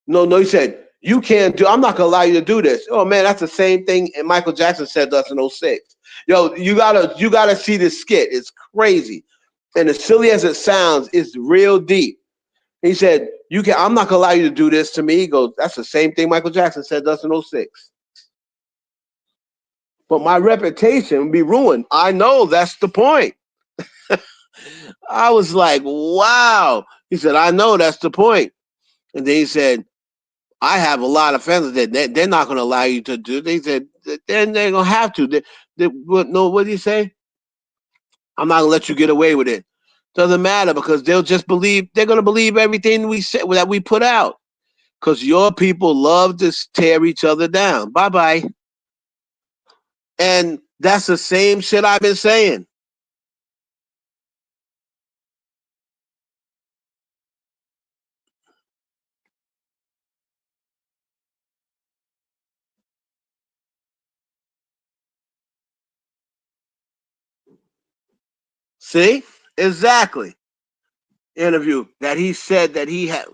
No, he said, you can't do, I'm not going to allow you to do this. Oh, man, that's the same thing Michael Jackson said to us in 06. Yo, you gotta see this skit. It's crazy. And as silly as it sounds, it's real deep. He said, I'm not gonna allow you to do this to me. He goes, that's the same thing Michael Jackson said to us in '06. But my reputation would be ruined. I know, that's the point. I was like, wow. He said, I know, that's the point. And then he said, I have a lot of fans that they're not going to allow you to do. They said, then they're going to have to. What did he say? I'm not going to let you get away with it. Doesn't matter because they'll just believe, they're going to believe everything we said that we put out. Because your people love to tear each other down. Bye-bye. And that's the same shit I've been saying. See? Exactly. Interview that he said that he had.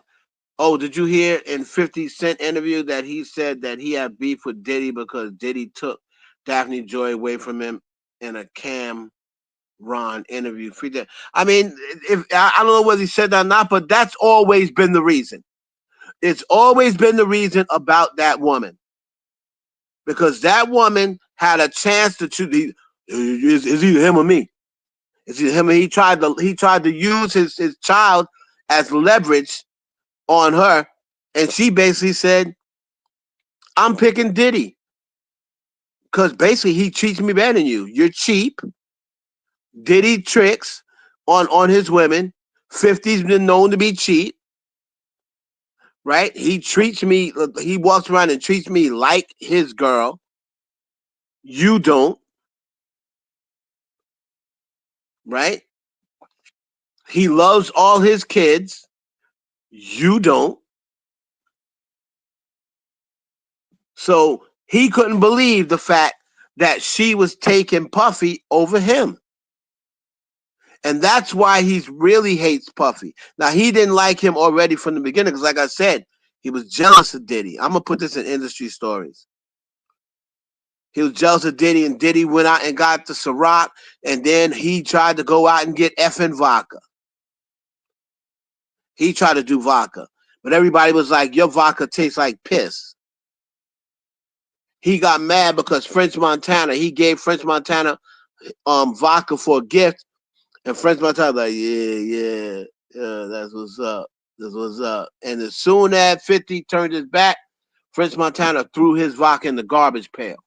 Oh, did you hear in 50 Cent interview that he said that he had beef with Diddy because Diddy took Daphne Joy away from him in a Cam Ron interview? I mean, if I don't know whether he said that or not, but that's always been the reason. It's always been the reason about that woman. Because that woman had a chance to choose. Is either him or me? Is either him or he tried to use his child as leverage on her, and she basically said, I'm picking Diddy. Because basically he treats me better than you. You're cheap. Diddy tricks on his women. 50's been known to be cheap. Right? He walks around and treats me like his girl. You don't. Right? He loves all his kids. You don't. So he couldn't believe the fact that she was taking Puffy over him. And that's why he really hates Puffy. Now, he didn't like him already from the beginning because, like I said, he was jealous of Diddy. I'm going to put this in industry stories. He was jealous of Diddy, and Diddy went out and got the Ciroc, and then he tried to go out and get effing vodka. He tried to do vodka. But everybody was like, your vodka tastes like piss. He got mad because he gave French Montana vodka for a gift, and French Montana was like, yeah, that's what's up. That's what's up. And as soon as 50 turned his back, French Montana threw his vodka in the garbage pail.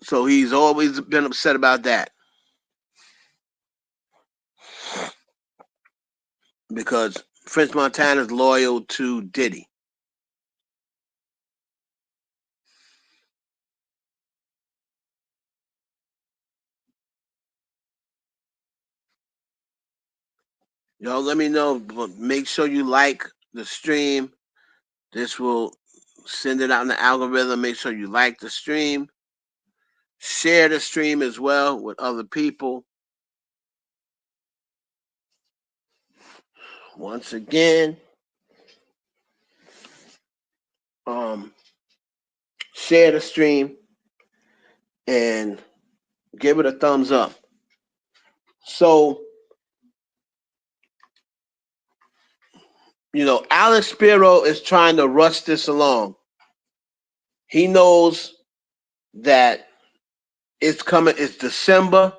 So he's always been upset about that. Because French Montana's loyal to Diddy. Y'all let me know. But make sure you like the stream. This will send it out in the algorithm. Make sure you like the stream. Share the stream as well with other people. Once again, share the stream and give it a thumbs up. So, Alex Spiro is trying to rush this along. He knows that it's coming. It's December.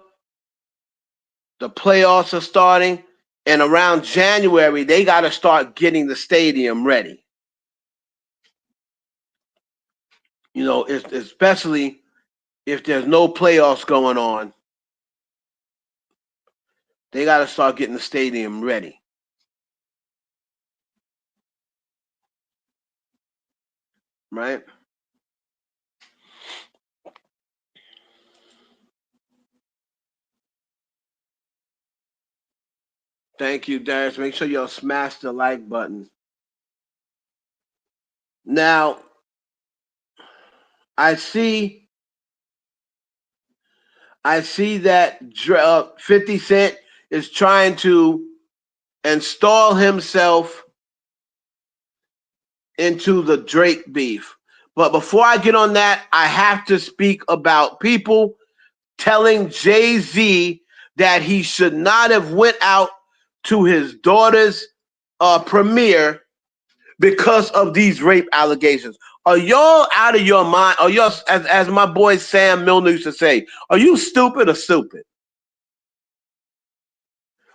The playoffs are starting. And around January, they got to start getting the stadium ready. Especially if there's no playoffs going on, they got to start getting the stadium ready. Right? Thank you, Darius. Make sure y'all smash the like button. Now, I see that 50 Cent is trying to install himself into the Drake beef. But before I get on that, I have to speak about people telling Jay-Z that he should not have went out to his daughter's premiere because of these rape allegations. Are y'all out of your mind? Are y'all, as my boy Sam Milner used to say, are you stupid or stupid?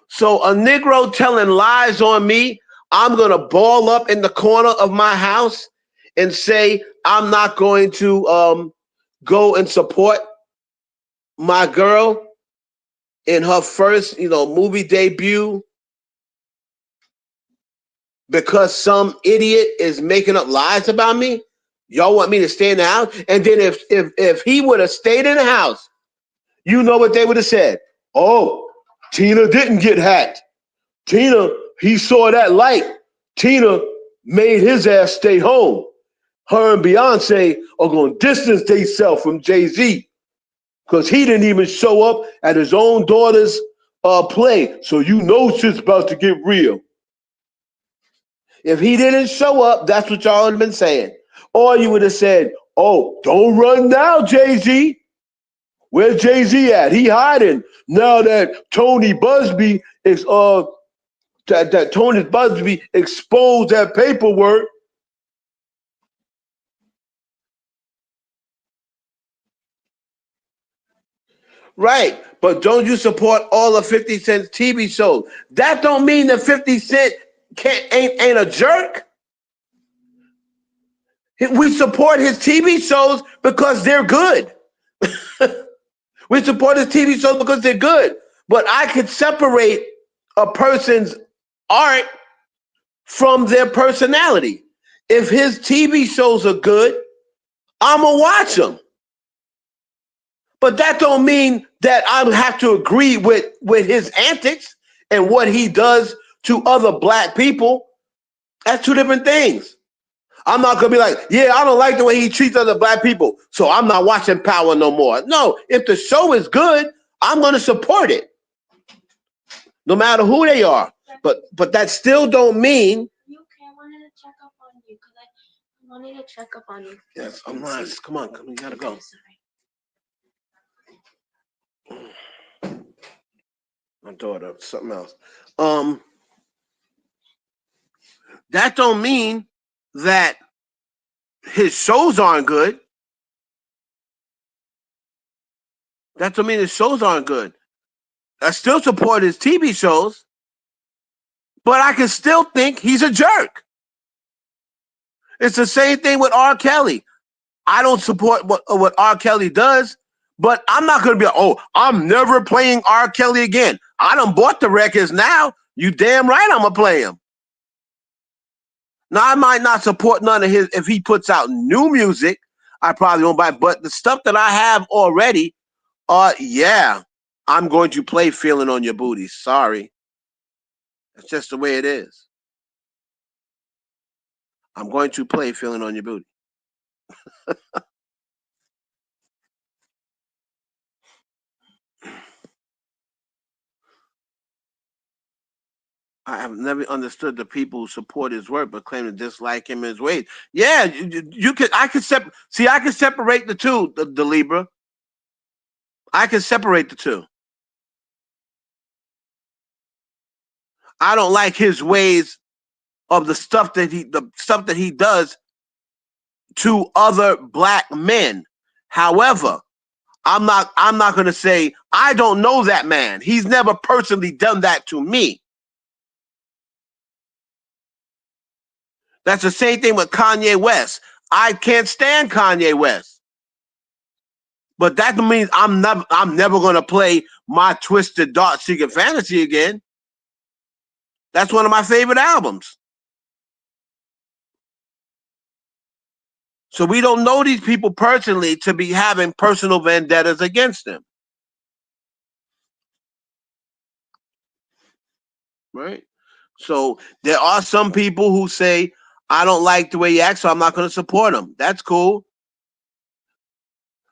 So a Negro telling lies on me, I'm going to ball up in the corner of my house and say I'm not going to go and support my girl in her first, movie debut because some idiot is making up lies about me? Y'all want me to stay in the house? And then if he would have stayed in the house, you know what they would have said? Oh, Tina didn't get hacked. Tina, he saw that light. Tina made his ass stay home. Her and Beyonce are going to distance themselves from Jay-Z because he didn't even show up at his own daughter's play. So you know shit's about to get real. If he didn't show up, that's what y'all would have been saying. Or you would have said, oh, don't run now, Jay-Z. Where's Jay-Z at? He hiding now that Tony Busby is that Tony Busby exposed that paperwork. Right, but don't you support all of 50 Cent's TV shows? That don't mean that 50 Cent ain't a jerk. We support his TV shows because they're good. We support his TV shows because they're good. But I could separate a person's art from their personality. If his TV shows are good, I'm gonna watch them. But that don't mean that I have to agree with his antics and what he does to other black people. That's two different things. I'm not gonna be like, yeah, I don't like the way he treats other black people, so I'm not watching Power no more. No, if the show is good, I'm gonna support it, no matter who they are. But that still don't mean. You okay? I wanted to check up on you because I wanted to check up on you. Yes, I'm not. Come on, you gotta go. My daughter, something else. That don't mean that his shows aren't good. That don't mean his shows aren't good. I still support his TV shows, but I can still think he's a jerk. It's the same thing with R. Kelly. I don't support what R. Kelly does, but I'm not going to be like, oh, I'm never playing R. Kelly again. I done bought the records now. You damn right I'm going to play him. Now, I might not support none of his. If he puts out new music, I probably won't buy it. But the stuff that I have already, yeah, I'm going to play Feeling on Your Booty. Sorry. That's just the way it is. I'm going to play Feeling on Your Booty. I have never understood the people who support his work but claim to dislike him and his ways. Yeah, you could. I could I can separate the two, the Libra. I can separate the two. I don't like his ways of the stuff that he does to other black men. However, I'm not going to say I don't know that man. He's never personally done that to me. That's the same thing with Kanye West. I can't stand Kanye West. But that means I'm never going to play My Twisted Dark Secret Fantasy again. That's one of my favorite albums. So we don't know these people personally to be having personal vendettas against them. Right? So there are some people who say, I don't like the way he acts, so I'm not going to support him. That's cool.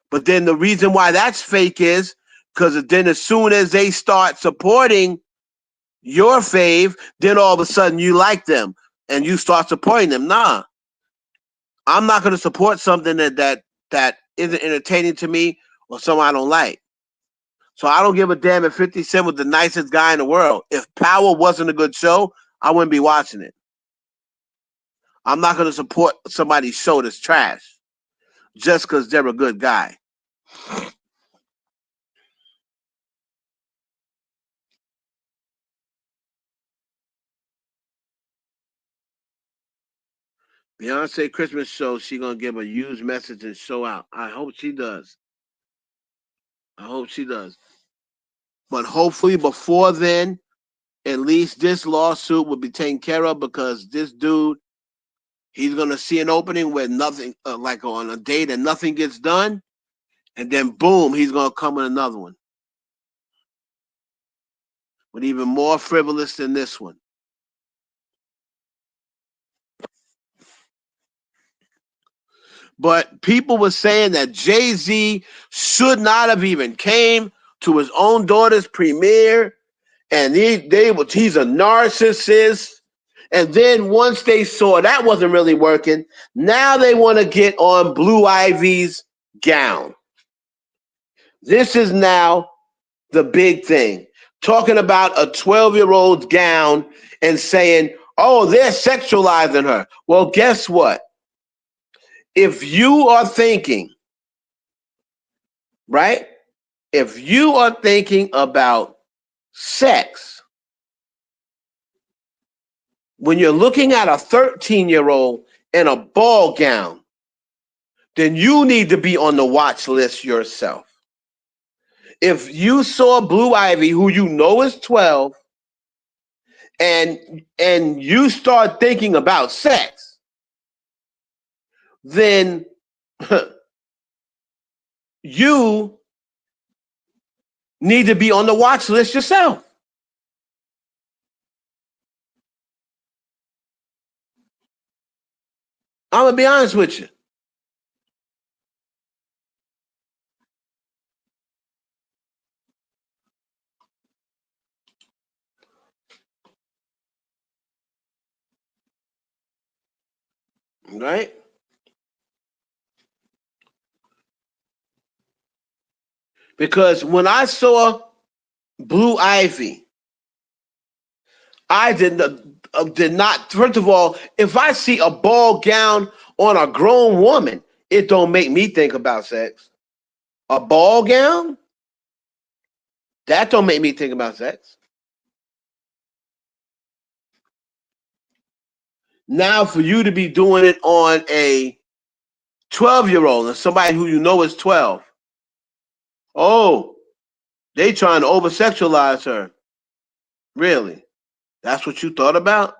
But then the reason why that's fake is because then as soon as they start supporting your fave, then all of a sudden you like them and you start supporting them. Nah, I'm not going to support something that isn't entertaining to me or something I don't like. So I don't give a damn if 50 Cent was the nicest guy in the world. If Power wasn't a good show, I wouldn't be watching it. I'm not going to support somebody's show that's trash just because they're a good guy. Beyonce Christmas show, she gonna give a huge message and show out. I hope she does. I hope she does. But hopefully before then, at least this lawsuit will be taken care of because this dude, he's gonna see an opening where nothing, like on a day that nothing gets done, and then boom, he's gonna come with another one, with even more frivolous than this one. But people were saying that Jay-Z should not have even came to his own daughter's premiere, and he's a narcissist. And then once they saw that wasn't really working, now they want to get on Blue Ivy's gown. This is now the big thing. Talking about a 12-year-old's gown and saying, oh, they're sexualizing her. Well, guess what? If you are thinking, right? If you are thinking about sex, when you're looking at a 13-year-old in a ball gown, then you need to be on the watch list yourself. If you saw Blue Ivy, who you know is 12, and you start thinking about sex, then you need to be on the watch list yourself. I'm gonna be honest with you. Right? Because when I saw Blue Ivy, I did not. First of all, if I see a ball gown on a grown woman, it don't make me think about sex. A ball gown, that don't make me think about sex. Now, for you to be doing it on a 12-year-old and somebody who you know is 12, oh, they trying to over sexualize her. Really? That's what you thought about?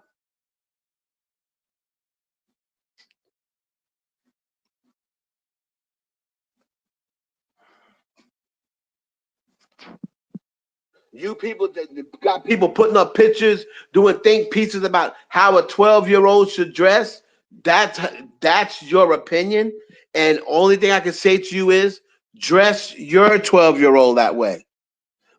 You people that got people putting up pictures, doing think pieces about how a 12-year-old should dress. That's that's your opinion. And only thing I can say to you is dress your 12-year-old that way.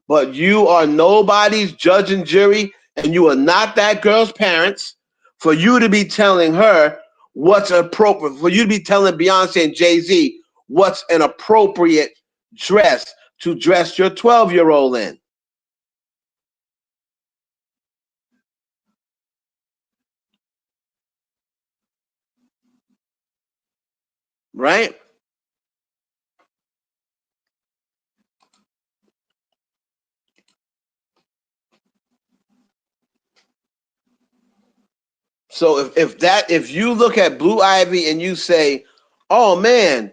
But you are nobody's judge and jury, and you are not that girl's parents for you to be telling her what's appropriate, for you to be telling Beyonce and Jay-Z what's an appropriate dress to dress your 12-year-old in. Right? So if you look at Blue Ivy and you say, "Oh man,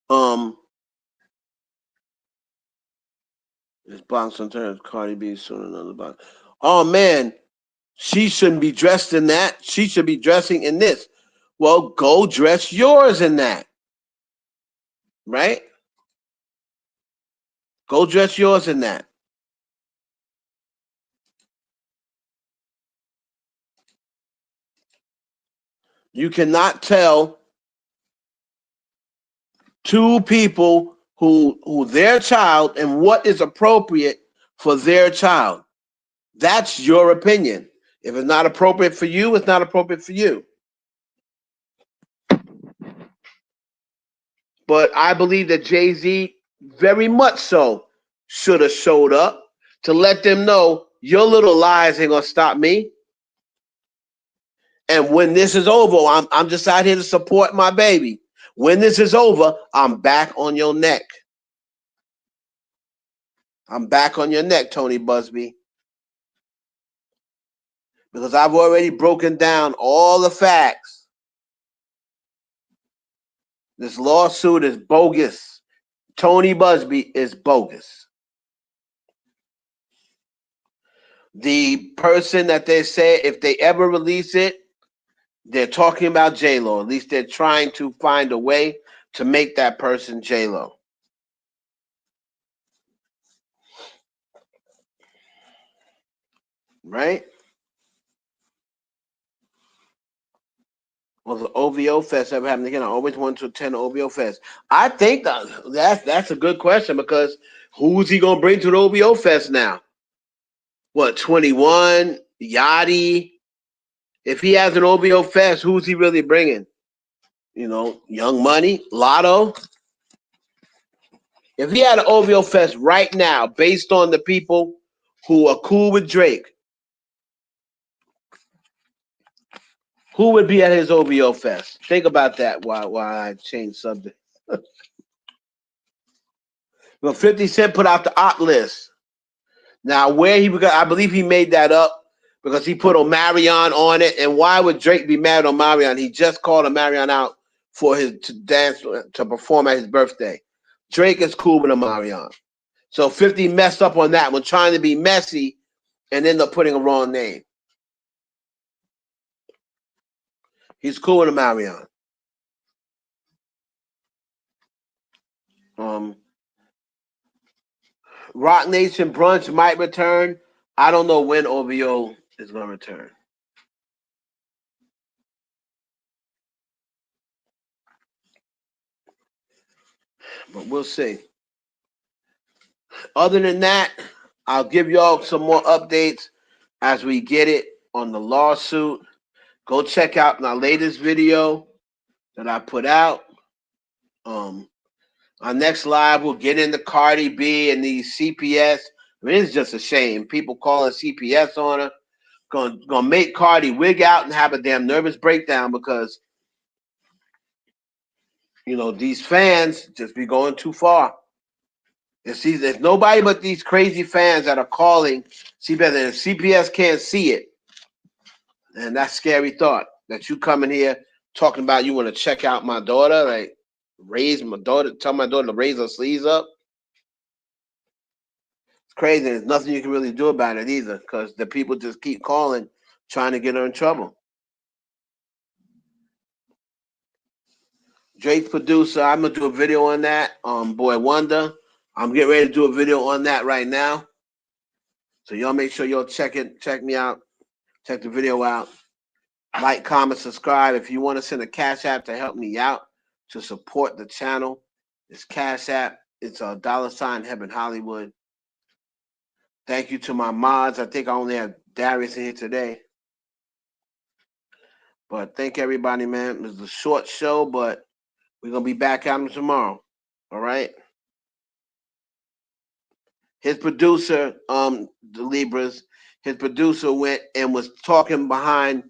um, this box on turns Cardi B soon another box. Oh man, she shouldn't be dressed in that. She should be dressing in this." Well, go dress yours in that, right? Go dress yours in that. You cannot tell two people who their child and what is appropriate for their child. That's your opinion. If it's not appropriate for you, it's not appropriate for you. But I believe that Jay-Z, very much so, should have showed up to let them know your little lies ain't gonna stop me. And when this is over, I'm just out here to support my baby. When this is over, I'm back on your neck. I'm back on your neck, Tony Busby. Because I've already broken down all the facts. This lawsuit is bogus. Tony Busby is bogus. The person that they say, if they ever release it, they're talking about J-Lo. At least they're trying to find a way to make that person J-Lo. Right? Well, the OVO Fest ever happened again? I always wanted to attend the OVO Fest. I think that's a good question, because who's he gonna bring to the OVO Fest now? What, 21, Yachty? If he has an OVO Fest, who's he really bringing? You know, Young Money, Lotto. If he had an OVO Fest right now, based on the people who are cool with Drake, who would be at his OVO Fest? Think about that while I change subject. Well, 50 Cent put out the op list. Now, where he got, I believe he made that up because he put Omarion on it. And why would Drake be mad on Omarion? He just called Omarion out for his to dance to perform at his birthday. Drake is cool with Omarion. So 50 messed up on that one, trying to be messy and ended up putting a wrong name. He's cool with Omarion. Rock Nation Brunch might return. I don't know when OVO is going to return. But we'll see. Other than that, I'll give y'all some more updates as we get it on the lawsuit. Go check out my latest video that I put out. Our next live, we'll get into Cardi B and these CPS. I mean, it's just a shame. People calling CPS on her. Gonna make Cardi wig out and have a damn nervous breakdown because, you know, these fans just be going too far. There's nobody but these crazy fans that are calling CPS. And CPS can't see it. And that's scary thought that you come in here talking about you want to check out my daughter, like raise my daughter, tell my daughter to raise her sleeves up. It's crazy. There's nothing you can really do about it either because the people just keep calling, trying to get her in trouble. Drake's producer, I'm gonna do a video on that. Boy Wonder, I'm getting ready to do a video on that right now. So y'all make sure y'all check me out, check the video out. Like, comment, subscribe. If you want to send a Cash App to help me out to support the channel, it's Cash App. It's a $ Heaven Hollywood. Thank you to my mods. I think I only have Darius in here today. But thank everybody, man. It was a short show, but we're going to be back at them tomorrow. All right? His producer, the Libras, his producer went and was talking behind,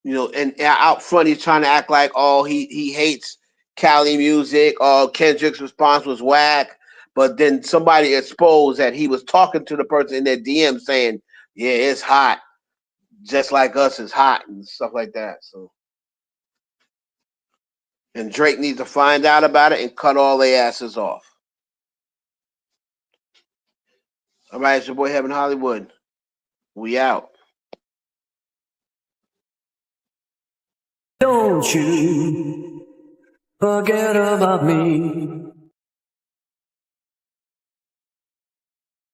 you know, and out front, he's trying to act like, oh, he hates Cali music. Oh, Kendrick's response was whack. But then somebody exposed that he was talking to the person in their DM saying, yeah, it's hot. Just like us is hot and stuff like that. So, and Drake needs to find out about it and cut all their asses off. All right, it's your boy Heaven Hollywood. We out. Don't you forget about me.